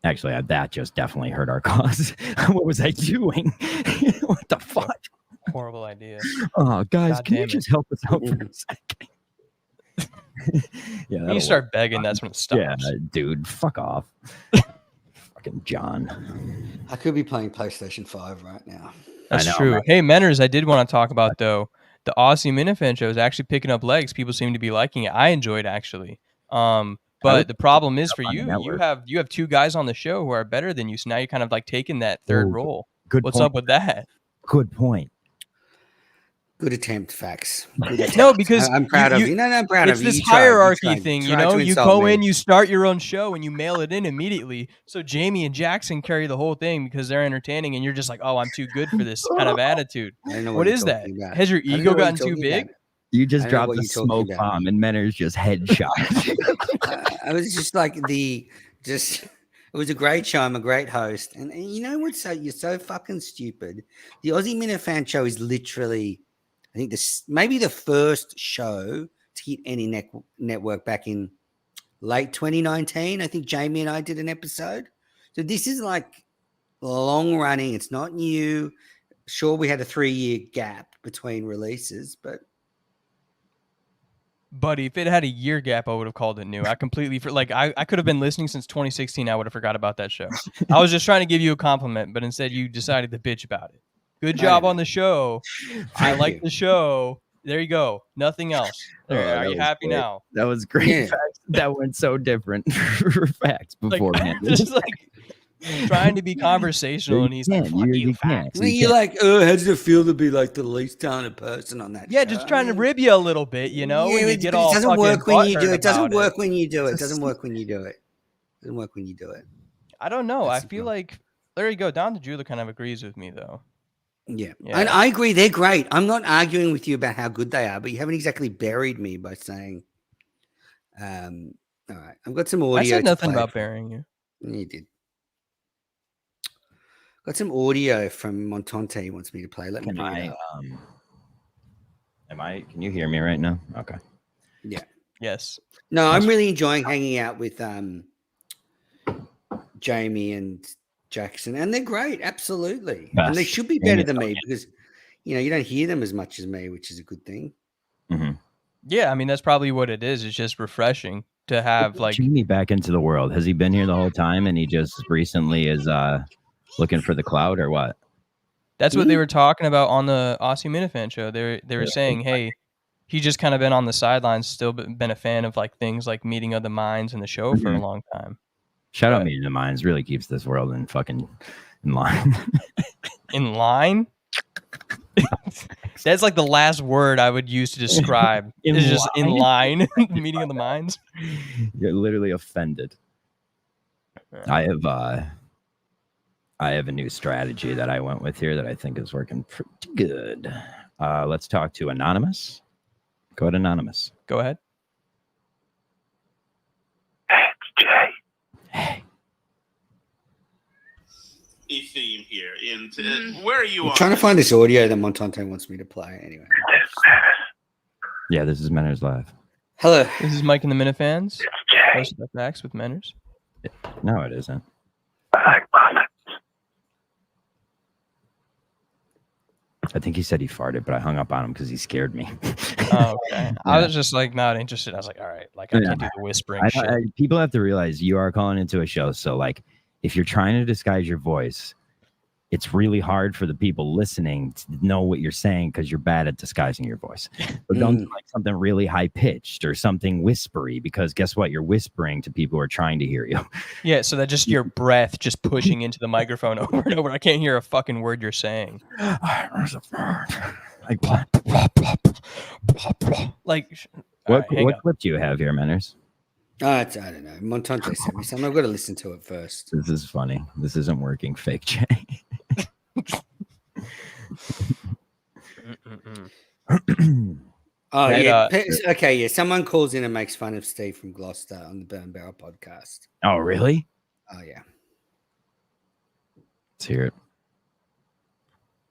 Actually, that just definitely hurt our cause. What was I doing? What the fuck? Horrible idea. Oh, guys, can you just help us out for a second? When you start begging, that's when it stops. Yeah, dude, fuck off. Fucking John. I could be playing PlayStation 5 right now. That's true. Man. Hey, Menners, I did want to talk about, though, the Aussie Minifan show is actually picking up legs. People seem to be liking it. I enjoyed it, actually. But the problem is for you, you have two guys on the show who are better than you. So now you're kind of like taking that third role. What's up with that? Good point. Good attempt, Facts. Good attempt. No, because I'm proud of you. No, I'm proud of you. It's this hierarchy thing, you know? You go in, you start your own show, and you mail it in immediately. So Jamie and Jackson carry the whole thing because they're entertaining, and you're just like, oh, I'm too good for this kind of attitude. What is that? Has your ego gotten too big? You just dropped the smoke bomb, and Menners just headshot. I was just like it was a great show. I'm a great host. And you know what's you're so fucking stupid. The Aussie Minifan show is literally, I think maybe the first show to hit any network back in late 2019. I think Jamie and I did an episode. So this is like long running. It's not new. Sure, we had a 3-year gap between releases, but Buddy, if it had a year gap, I would have called it new. I completely I could have been listening since 2016. I would have forgot about that show. I was just trying to give you a compliment, but instead you decided to bitch about it. Good job on the show. I like the show. There you go. Nothing else. Are you happy now? That was great. Yeah. That went so different for Facts beforehand. Just trying to be conversational, and he's like, fuck you, Facts. You're like, oh, how does it feel to be like the least talented person on that show? Just trying to rib you a little bit, you know? Yeah, it doesn't work when you do it. It doesn't work when you do it. It doesn't work when you do it. It doesn't work when you do it. I don't know. I feel like, there you go. Don the Jeweler kind of agrees with me, though. Yeah. And I agree. They're great. I'm not arguing with you about how good they are, but you haven't exactly buried me by saying, all right, I've got some audio. I said nothing about burying you. You did. Got some audio from Montante he wants me to play. Let me bring it up. Can you hear me right now? Okay. Yeah. Yes. No, I'm really enjoying hanging out with Jamie and Jackson, and they're great, absolutely. And they Best. should be better Jamie's than so me because you don't hear them as much as me, which is a good thing. Mm-hmm. Yeah, I mean that's probably what it is. It's just refreshing to have like Jamie back into the world. Has he been here the whole time and he just recently is looking for the cloud or what? that's what they were talking about on the Aussie Minifan show. They were saying, hey, he just kind of been on the sidelines, still been a fan of like things like Meeting of the Minds and the show for a long time. Shout out Meeting of the Minds really keeps this world in line. In line? That's like the last word I would use to describe. It's just in line. Meeting of the Minds. You're literally offended. I have a new strategy that I went with here that I think is working pretty good. Let's talk to Anonymous. Go ahead, Anonymous. Go ahead. Hey, it's Jay. Hey. Theme here. And where are you I'm on? trying to find this audio that Montante wants me to play. Anyway. Yeah, this is Menners Live. Hello. This is Mike and the Minifans. It's Jay. Most of the facts with Menners. No, it isn't. I like muffins. I think he said he farted, but I hung up on him because he scared me. Oh, okay. I was just like not interested. I was like, all right, like I can't do the whispering shit. People have to realize you are calling into a show, so like if you're trying to disguise your voice, it's really hard for the people listening to know what you're saying because you're bad at disguising your voice. So don't do like something really high pitched or something whispery because guess what? You're whispering to people who are trying to hear you. Yeah, so that just your breath just pushing into the microphone over and over. I can't hear a fucking word you're saying. Like, what clip do you have here, Menners? I don't know. Montante sent me something. I've got to listen to it first. This is funny. This isn't working. Fake Jay. Oh, yeah. Okay, yeah. Someone calls in and makes fun of Steve from Gloucester on the Burn Barrel podcast. Oh, really? Oh, yeah. Let's hear it.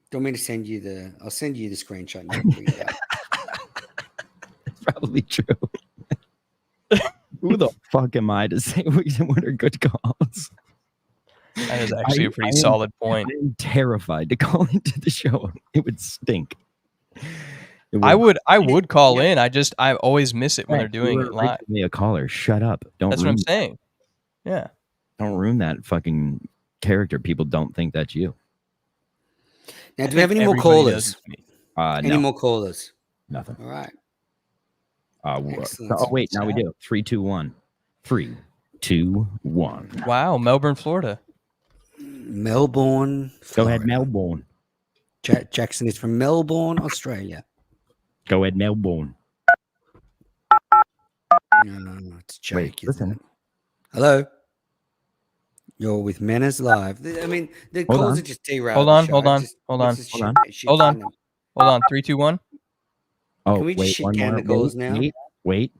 Do you want me to send you I'll send you the screenshot. And you can read it out. It's probably true. Who the fuck am I to say what are good calls? That is actually a pretty solid point. I'm terrified to call into the show. It would stink. I would call in. I always miss it when they're doing it live. Me a caller. Shut up. That's what I'm saying. Yeah. Don't ruin that fucking character. People don't think that's you. Now, do we have any more callers? Any more callers? Nothing. All right. Oh wait, now we do. 3, 2, 1. 3, 2, 1. Wow, Melbourne, Florida. Melbourne. Florida. Go ahead, Melbourne. Jackson is from Melbourne, Australia. Go ahead, Melbourne. No, it's Jake. Wait, listen. Hello. You're with Menners Live. I mean, the calls are just derailed. Hold on. 3, 2, 1. Oh, can we just shit can the calls now? Wait.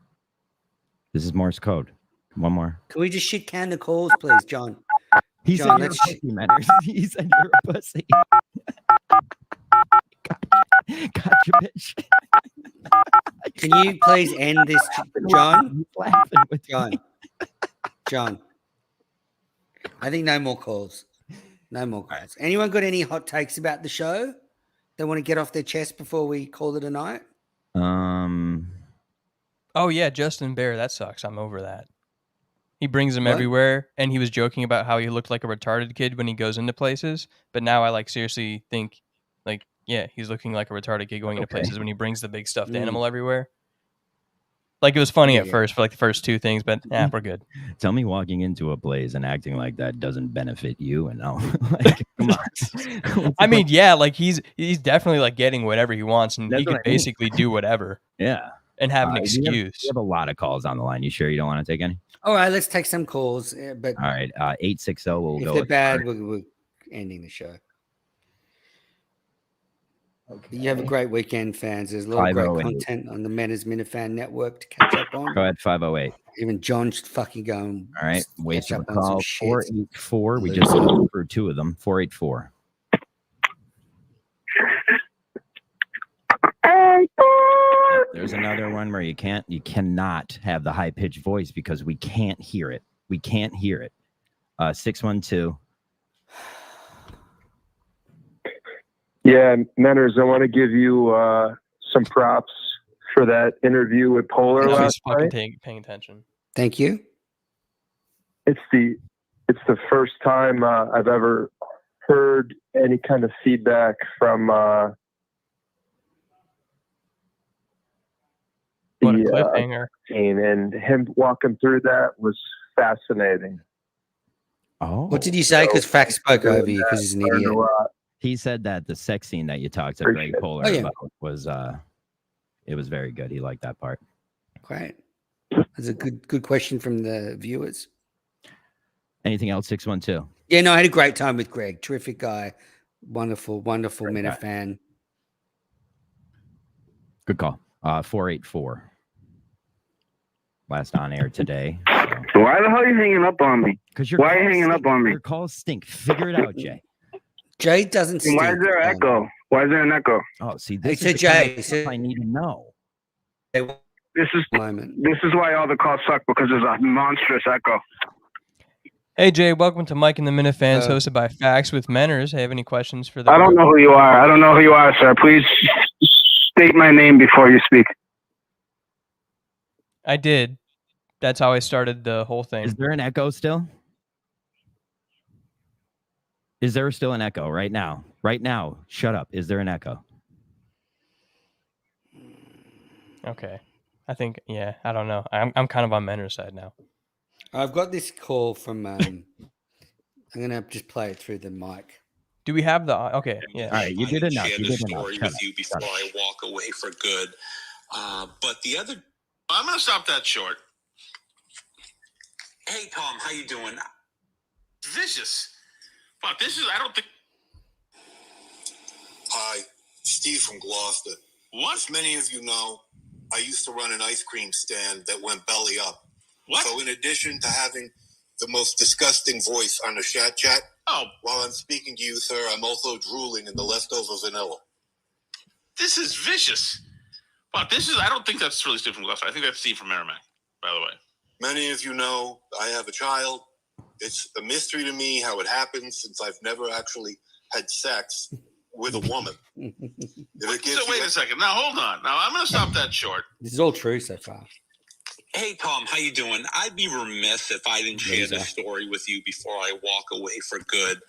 This is Morse code. One more. Can we just shit can the calls, please, John? He said you're a pussy, Menners. He said you're a pussy. Gotcha, bitch. Can you please end this, John? John. I think no more calls. No more calls. Anyone got any hot takes about the show they want to get off their chest before we call it a night? Oh yeah, Justin Bear. That sucks. I'm over that. He brings him everywhere, and he was joking about how he looked like a retarded kid when he goes into places. But now I seriously think, he's looking like a retarded kid going into places when he brings the big stuffed animal everywhere. It was funny at first for the first two things, but we're good. Tell me walking into a place and acting like that doesn't benefit you, and I'll come on. I mean, he's definitely getting whatever he wants, and he could basically do whatever. Yeah, and have an excuse. We have a lot of calls on the line. You sure you don't want to take any? All right, let's take some calls. But all right, 860. We'll go. If they're bad, we're ending the show. Okay. You have a great weekend, fans. There's a lot of great content on the Menners Minifan network to catch up on. Go ahead, 508. Even John's fucking going. All right, wait for the call. 484. We just went through two of them. 484. There's another one where you cannot have the high pitched voice because we can't hear it. We can't hear it. 612. Yeah, Menners, I want to give you some props for that interview with Polar Now last he's fucking night. paying attention. Thank you. It's the first time I've ever heard any kind of feedback from What a the cliffhanger. scene, and him walking through that was fascinating. Oh. What did you say? Because Fax spoke over you because he's an Learned idiot. a lot. He said that the sex scene that you talked to Appreciate Greg it. Polar Oh, yeah. about was it was very good. He liked that part. Great. That's a good question from the viewers. Anything else? 612. Yeah, no, I had a great time with Greg. Terrific guy. Wonderful Great guy. Minifan. Good call. 484. Last on air today. So why the hell are you hanging up on me? Because Why are you hanging up on me? Your calls stink. Figure it out, Jay. Jay doesn't And why is stink. there an echo? Why is there an echo? Oh, see, Hey, this so is the kind Jay, of stuff so- I need to know. This is Moment. why all the calls suck, because there's a monstrous echo. Hey Jay, welcome to Mike and the Minifans, Uh, hosted by Fax with Menners. Have any questions for the I don't group? know who you are. I don't know who you are, sir. Please state my name before you speak. I did. That's how I started the whole Is thing. there an echo still? Is there still an echo right now? Right now. Shut up. Is there an echo? Okay. I think, yeah, I don't know. I'm kind of on Menner's side now. I've got this call from. I'm going to just play it through the mic. Do we have the, okay, yeah. All right, you I did didn't enough. share You this did enough. story Shut with up. you before Shut up. I walk away for good. But the other, I'm gonna stop that short. Hey Tom, how you doing? Vicious. Fuck, this is. I don't think. Hi, Steve from Gloucester. What? As many of you know, I used to run an ice cream stand that went belly up. What? So in addition to having the most disgusting voice on the chat, Oh, while I'm speaking to you, sir, I'm also drooling in the leftover vanilla. this is vicious. Fuck, this is. I don't think that's really Steve from Gloucester. I think that's Steve from Merrimack. By the way. Many of you know I have a child. It's a mystery to me how it happens since I've never actually had sex with a woman. If it gives So you wait a second. Now hold on. Now I'm gonna stop that short. This is all true so far. Hey Tom, how you doing? I'd be remiss if I didn't share Loser. this story with you before I walk away for good.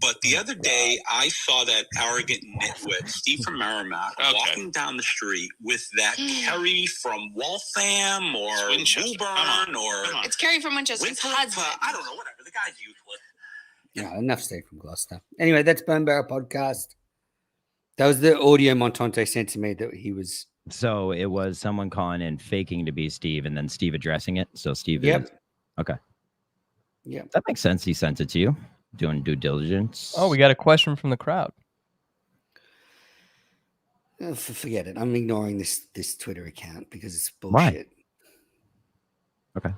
But the other day, I saw that arrogant nitwit, Steve from Merrimack, walking down the street with that Kerry from Waltham or Woburn or It's Carrie from Winchester's husband. I don't know, whatever. The guy's useless. Yeah, enough Steve from Gloucester. Anyway, that's Bone Barrel Podcast. That was the audio Montante sent to me that he was. So it was someone calling in faking to be Steve and then Steve addressing it. So Steve Yep. is okay. Yep. That makes sense. He sent it to you. Doing due diligence. Oh, we got a question from the crowd. Forget it. I'm ignoring this Twitter account because it's Why? bullshit. Okay.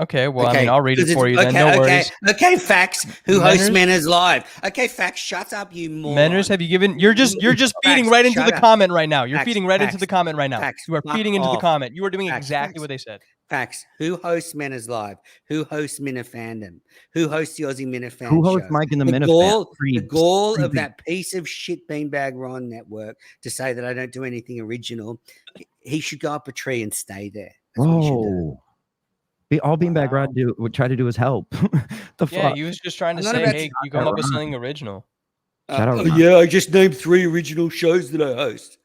Okay, well, I mean, I'll read it because for you it's- then. No okay, worries. Okay, Fax, who hosts Menners? Manners Live. Okay, Fax, shut up, you moron. Menners, have you given? You're just feeding Fax, right into shut the up. comment right now. You're Fax, feeding right into Fax, the comment right now. Fax, You are fuck feeding into the off. comment. You are doing Fax, exactly Fax. what they said. Fax, who hosts Manners Live? Who hosts Minifandom? Who hosts the Aussie Minifan Who hosts show? Mike and the Minifans? The gall of that piece of shit Beanbag Ron network to say that I don't do anything original. He should go up a tree and stay there. That's what he should do. Whoa. All Beanbag Wow. Rod would try to do is help. The Yeah, fuck? he was just trying to I'm not say, about hey, to- you come up with something original. Shout out, Oh, Ron. yeah, I just named 3 original shows that I host.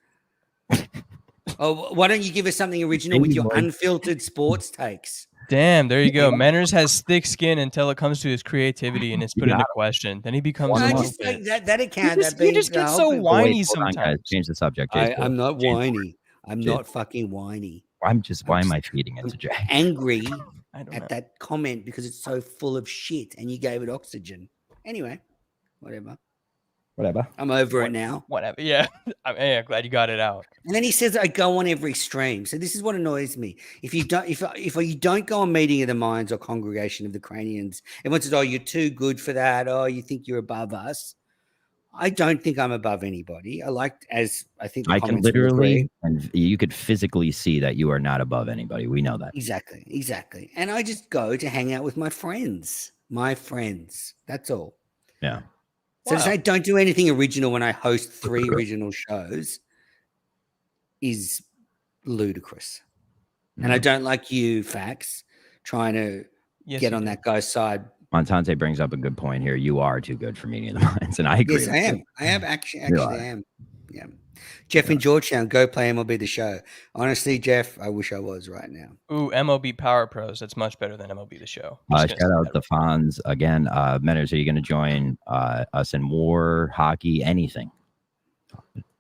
Oh, why don't you give us something original with your Anyway. unfiltered sports takes? Damn, there you go. Menners has thick skin until it comes to his creativity and it's put into question. Then he becomes a I little just bit. like that account. You just get so whiny Hold on, guys. sometimes. Change the subject. Jay's I'm not Jay's whiny. I'm Jay's not fucking whiny. why am I feeding into Jay? Angry I don't know. at that comment because it's so full of shit and you gave it oxygen. Anyway, whatever. Whatever. I'm over it now. Whatever. Yeah. I'm glad you got it out. And then he says I go on every stream. So this is what annoys me. If you don't, if you don't go on Meeting of the Minds or Congregation of the Cranians, everyone says, "Oh, you're too good for that. Oh, you think you're above us." I don't think I'm above anybody. I think the I can comments will agree. literally, and you could physically see that you are not above anybody. We know that. Exactly. And I just go to hang out with my friends. That's all. Yeah. So to Wow. say don't do anything original when I host 3 original shows is ludicrous. And I don't like you, Fax, trying to Yes, get you on do. that guy's side. Montante brings up a good point here. You are too good for Media the Minds, and I agree. Yes, with I am. you. I am actually are. I am. Yeah. Jeff in Georgetown, go play MLB The Show. Honestly, Jeff, I wish I was right now. Ooh, MLB Power Pros. That's much better than MLB The Show. Shout out to Fonz again. Menners, are you going to join us in war, hockey, anything?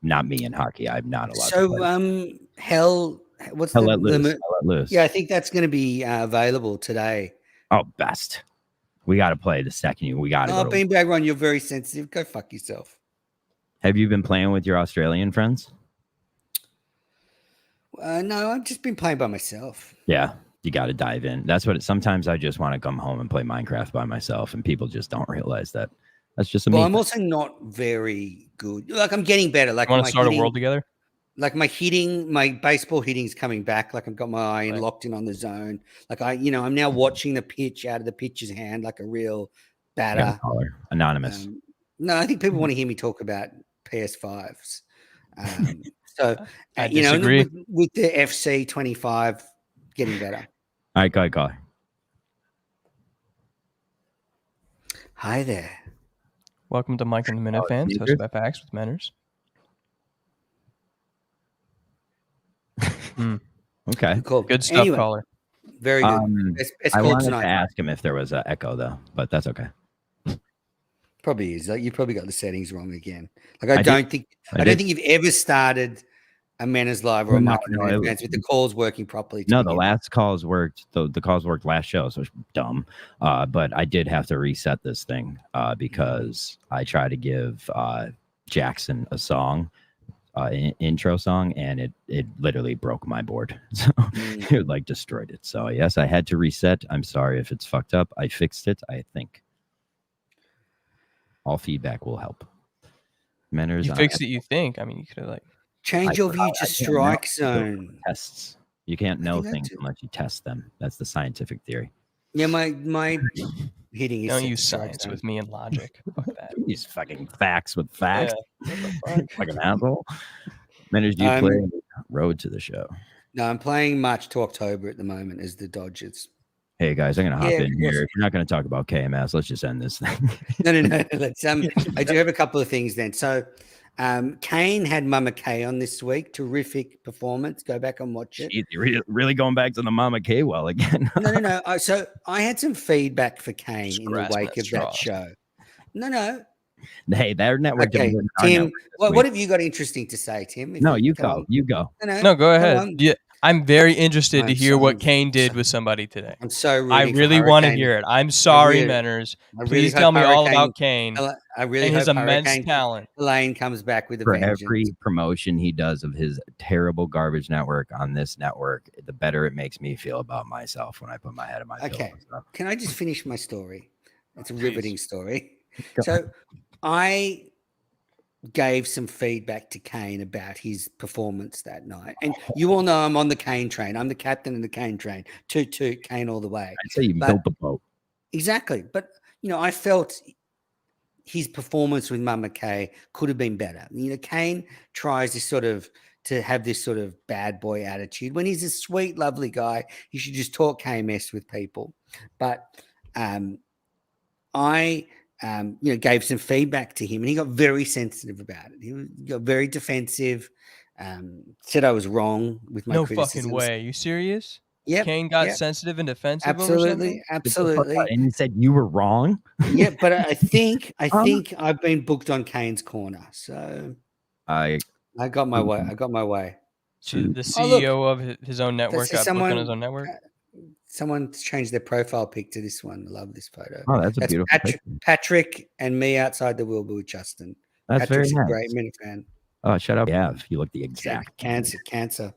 Not me in hockey. I'm not allowed. So, to play. Hell, what's Hell the let loose. limit? Hell let loose. Yeah, I think that's going to be available today. Oh, best. We got to play the second. We got to. Oh, Beanbag Ron, you're very sensitive. Go fuck yourself. Have you been playing with your Australian friends? No, I've just been playing by myself. Yeah, you got to dive in. That's what. Sometimes I just want to come home and play Minecraft by myself, and people just don't realize that. That's just a. Well, I'm also not very good. Like I'm getting better. Like want to start a world together? Like my baseball hitting is coming back. Like I've got my eye locked in on the zone. Like I'm now watching the pitch out of the pitcher's hand like a real batter. Anonymous. No, I think people want to hear me talk about PS5s. So I disagree. with the FC 25 getting better. All right, go. Hi there. Welcome to Mike and the Minifans, hosted by Fax with Menners. Okay. Cool. Good stuff, caller. Very good. It's I cool wanted tonight. to ask him if there was an echo though, but that's okay. Probably is. Like, you probably got the settings wrong again. Like I don't think you've ever started a Manners Live or a Mike and the Minifans with the calls working properly. No, the last calls worked. The calls worked last show, so it's dumb. But I did have to reset this thing because I tried to give Jackson a song. Intro song, and it literally broke my board. So it like destroyed it. So yes, I had to reset. I'm sorry if it's fucked up. I fixed it. I think all feedback will help. Menners, you fixed it. You think? I mean, you could have like change your view to strike zone tests. You can't know things unless you test them. That's the scientific theory. Yeah, my hitting is. Don't use science with me and logic. Fuck that. Use fucking facts with facts. Yeah. What the fuck? Like an asshole. Menners, do you play Road to the Show? No, I'm playing March to October at the moment as the Dodgers. Hey guys, I'm gonna hop in here. If you're not gonna talk about KMS, let's just end this thing. No. Let's. I do have a couple of things then. So, Kane had Mama K on this week. Terrific performance. Go back and watch it. You're really going back to the Mama K well again. No. So I had some feedback for Kane in the wake of that show. No. Hey, their network. Okay, Tim. What have you got interesting to say, Tim? No, you go. You go. No, go ahead. Yeah, I'm very interested to hear what Kane did with somebody today. I'm so. I really want to hear it. I'm sorry, Menners. Please tell me all about Kane. I really and hope his immense talent. Lane comes back with a for vengeance. Every promotion he does of his terrible garbage network on this network, the better it makes me feel about myself when I put my head in my pillow. Okay, can I just finish my story? It's a riveting story. So I gave some feedback to Kane about his performance that night. And you all know I'm on the Kane train. I'm the captain of the Kane train. Toot, toot, Kane all the way. I'd say you built the boat. Exactly. But, I felt his performance with Mama K could have been better. Kane tries to have this sort of bad boy attitude. When he's a sweet, lovely guy, he should just talk KMS with people. But I gave some feedback to him, and he got very sensitive about it. He got very defensive. Said I was wrong with my criticisms. No fucking way. You serious? Yeah. Kane got sensitive and defensive. Absolutely. And he said you were wrong. Yeah, but I think I've been booked on Kane's corner. So I got my way. The CEO of his own network got booked on his own network. Someone changed their profile pic to this one. I love this photo. Oh, that's a beautiful Patrick and me outside the wheel with Justin. That's Patrick's very a nice. great Minifan. Oh, shut up. Yeah, you look the exact cancer.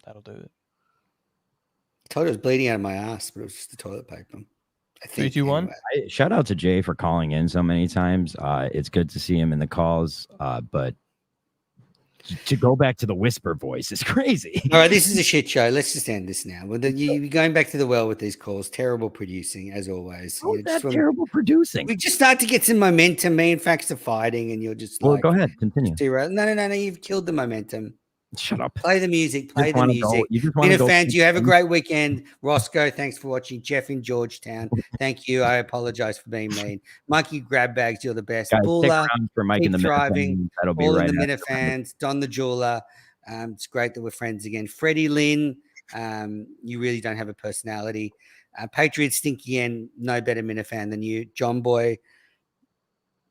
That'll do it. I told you I was bleeding out of my ass, but it was just the toilet paper. I 3, think 2, 1. anyway. Shout out to Jay for calling in so many times. It's good to see him in the calls, but to go back to the whisper voice is crazy. All right, this is a shit show. Let's just end this now. Well, you're going back to the well with these calls. Terrible producing, as always. How You is just that wanna- terrible producing? we just start to get some momentum. Me and Fax are fighting, and you're just Well, like, go ahead, continue. No. You've killed the momentum. Shut up. Play the music. You Play just the wanna music. you just want to go. Minifans, you have a great weekend. Roscoe, thanks for watching. Jeff in Georgetown, thank you. I apologize for being mean. Monkey Grab Bags, you're the best. Guys, stick Bulla, around for Mike keep and the thriving. Minifans. That'll be All right in the after Minifans. Don the Jeweler. It's great that we're friends again. Freddie Lynn, you really don't have a personality. Patriot Stinky and no better Minifan than you. John Boy,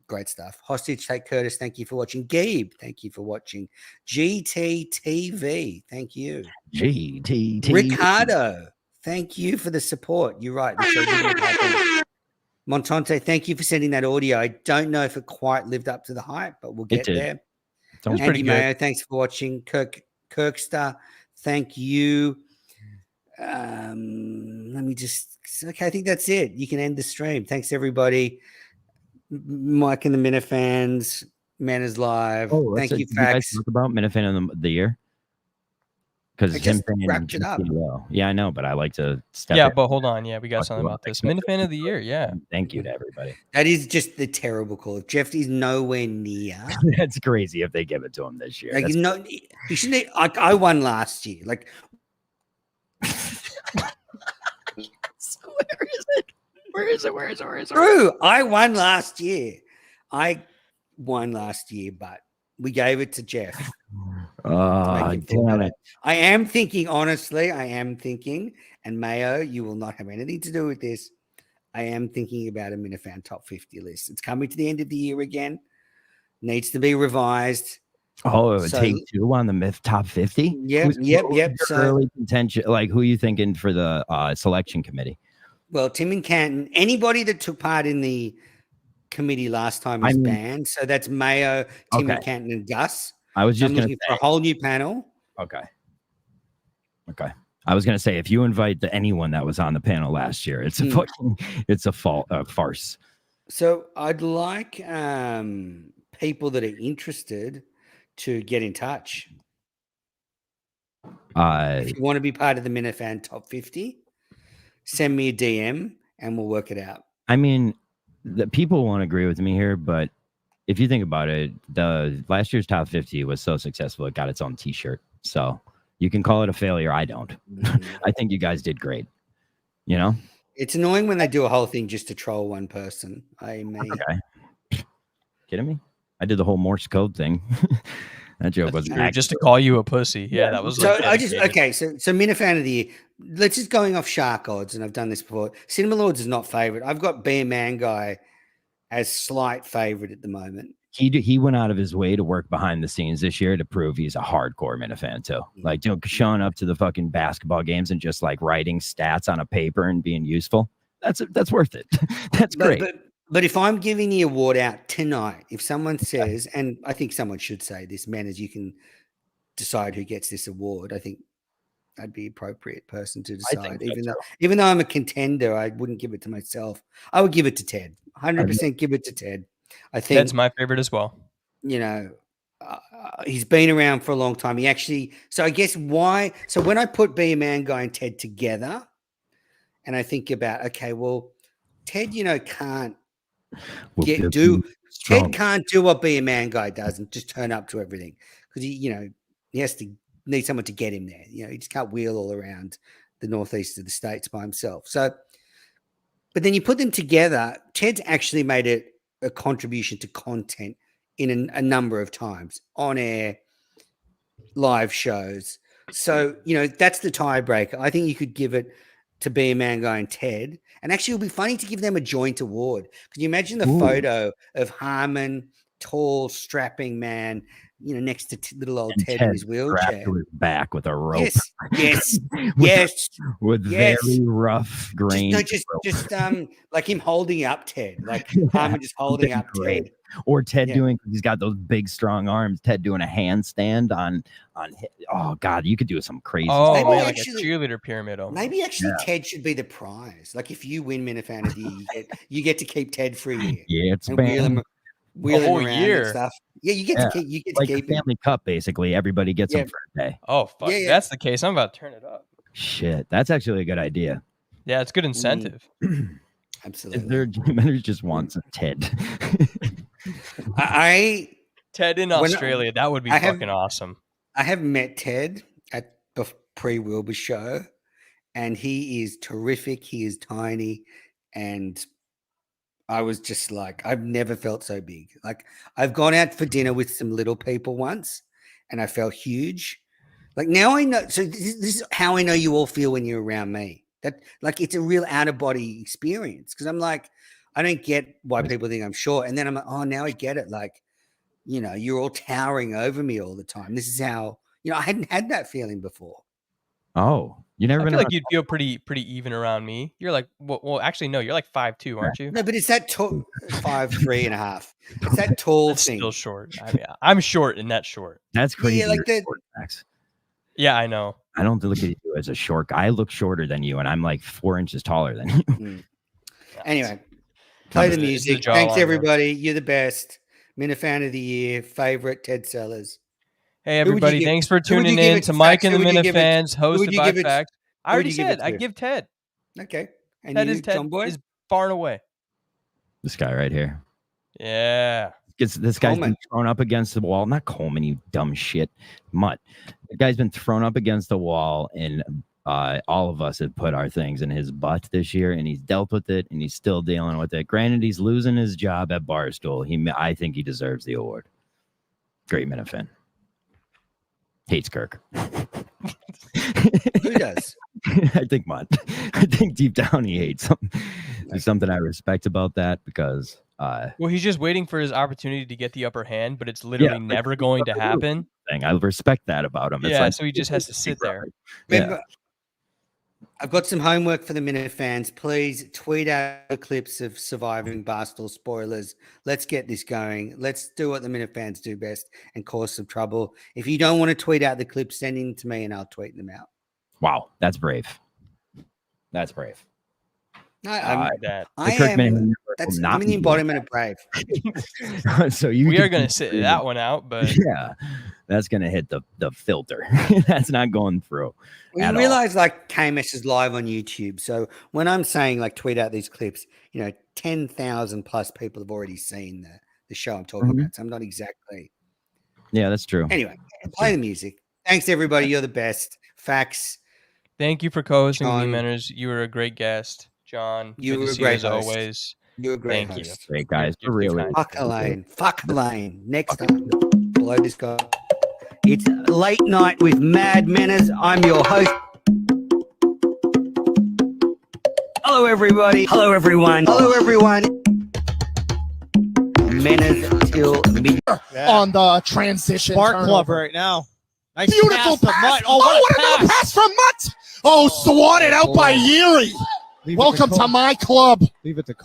great stuff. Hostage Take Curtis, thank you for watching. Gabe, thank you for watching. GTTV, thank you. GTT. Ricardo, thank you for the support. You're right. The show wouldn't have happened. Montante, thank you for sending that audio. I don't know if it quite lived up to the hype, but we'll get did. there. It was Andy pretty good. Mayo, thanks for watching. Kirkstar, thank you. Let me just, okay, I think that's it. You can end the stream. Thanks, everybody. Mike and the Minifans, Manners Live. Thank you, Did you guys Fax. talk about Minifan of the year? Because I him just saying wrapped it up. well. Yeah, I know, but I like to step Yeah, in. but hold on. Yeah, we got Talk something about about this. the- Minifan of the year. Yeah. Thank you to everybody. That is just the terrible call. Jeff is nowhere near. That's crazy if they give it to him this year. Like, That's you know, you shouldn't. Like, I won last year. Like, where is it? Where is it? true. I won last year. I won last year, but we gave it to Jeff. Oh, Make him feel damn better. it. I am thinking, honestly, and Mayo, you will not have anything to do with this. I am thinking about a Minifan top 50 list. It's coming to the end of the year again. Needs to be revised. Oh, it would So- take two on the myth top 50? Yep. Who's your So, early contention? Like, who are you thinking for the selection committee? well, Tim and Canton, anybody that took part in the committee last time is banned. So that's Mayo, Tim and Canton, and Gus. I was just I'm going to looking for a whole new panel. Okay. I was going to say, if you invite anyone that was on the panel last year, it's a fucking, it's a farce. So I'd like people that are interested to get in touch. If you want to be part of the Minifan top 50, send me a DM and we'll work it out. I mean, the people won't agree with me here, but if you think about it, the last year's top 50 was so successful, it got its own t-shirt. So you can call it a failure. I don't. I think you guys did great. You know? It's annoying when they do a whole thing just to troll one person. I mean, okay. Kidding me? I did the whole Morse code thing. That joke was just to call you a pussy. Yeah, that was so. like I just dedicated. So Minifan of the year. Let's just going off shark odds, and I've done this before. Cinema Lords is not favorite. I've got Bear Man Guy as slight favorite at the moment. He went out of his way to work behind the scenes this year to prove he's a hardcore Minifan too. Like, showing up to the fucking basketball games and just like writing stats on a paper and being useful. That's worth it. That's great. But if I'm giving the award out tonight, if someone says, and I think someone should say this, man, as you can decide who gets this award, I think I'd be appropriate person to decide. Even though I'm a contender, I wouldn't give it to myself. I would give it to Ted. 100% give it to Ted. I think Ted's my favorite as well. You know, he's been around for a long time. He actually, so I guess why? So when I put Be a Man Guy and Ted together, and I think about, okay, well, Ted, can't Ted can't do what Be a Man Guy does and just turn up to everything because he has to need someone to get him there. He just can't wheel all around the northeast of the states by himself. So, but then you put them together. Ted's actually made a contribution to content in a number of times on air, live shows. So that's the tiebreaker. I think you could give it to Be a Man Guy and Ted. And actually, it'll be funny to give them a joint award. Can you imagine the photo of Harmon, tall, strapping man, next to little old And Ted in his wheelchair. strapped to his back with a rope. Yes, yes, with yes. very rough grain. Just like him holding up Ted, like Harmon just holding up Ted. Or Ted doing, he's got those big strong arms. Ted doing a handstand on. Oh God, you could do some crazy. Oh, stuff. man, like a cheerleader pyramid. Almost. Maybe actually Ted should be the prize. Like if you win Minifan of the Year, you get to keep Ted for a year. Yeah, it's wheel him around year. and stuff. Yeah, you get to keep. You get to keep the Family Cup. Basically, everybody gets them for a day. Oh fuck, that's the case. I'm about to turn it up. Shit, that's actually a good idea. Yeah, it's good incentive. Absolutely. Their documentaries just wants a Ted. Ted in Australia, that would be fucking awesome. I have met Ted at the pre-Wilbur show, and he is terrific. He is tiny, and I was just like, I've never felt so big. Like I've gone out for dinner with some little people once, and I felt huge. Like now I know. So this is how I know you all feel when you're around me. That like it's a real out of body experience because I'm like, I don't get why people think I'm short, and then I'm like, oh, now I get it. Like, you're all towering over me all the time. This is how I hadn't had that feeling before. Oh, you never. I feel like you'd feel pretty even around me. You're like, well, actually, no, you're like 5'2", aren't you? No, but it's that tall, 5'3.5". It's that tall thing. Still short. I mean, I'm short and that's short. That's crazy. Yeah, like that. Yeah, I know. I don't look at you as a short guy. I look shorter than you, and I'm like 4 inches taller than you. Anyway, play the music. Thanks, everybody. You're the best. Minifan of the Year. Favorite Ted Sellers. Hey, everybody. Thanks for tuning in to Mike and the Minifans, hosted by Facts. I already said I give Ted. Okay. And Ted you, is Ted John Boy? is far and away. This guy right here. Yeah. This guy's been thrown up against the wall. Not Coleman, you dumb shit. Mutt. The guy's been thrown up against the wall, and all of us have put our things in his butt this year, and he's dealt with it, and he's still dealing with it. Granted, he's losing his job at Barstool. I think he deserves the award. Great Minifan. Hates Kirk. Who does? I think Mutt. I think deep down he hates him. There's something I respect about that because well, he's just waiting for his opportunity to get the upper hand, but it's literally never going to happen. I respect that about him. It's so he just has to sit there. Remember, I've got some homework for the Minifans. Please tweet out the clips of surviving Barstool spoilers. Let's get this going. Let's do what the Minifans do best and cause some trouble. If you don't want to tweet out the clips, send them to me and I'll tweet them out. Wow, that's brave. That's brave. I'm in the embodiment of brave. So we are going to sit that one out, but yeah, that's going to hit the filter. That's not going through. Well, you realize like KMS is live on YouTube. So when I'm saying like tweet out these clips, 10,000 plus people have already seen the show I'm talking about. So I'm not exactly. Yeah, that's true. Anyway, play the music. Thanks everybody. You're the best. Facts. Thank you for co-hosting with me, Menners. You were a great guest. John, you were a great host. As always. You were a great host. You. Great guys. For real. Fuck Elaine. Fuck Elaine. Next time. Blow this guy. It's Late Night with Mad Menners. I'm your host. Hello, everybody. Hello, everyone. Hello, everyone. Menners till midnight. On the transition. Spark Club right now. Nice beautiful pass. Oh, what a pass from Mutt. Oh, swatted out by Yeary. Welcome to my club. Leave it to Cole.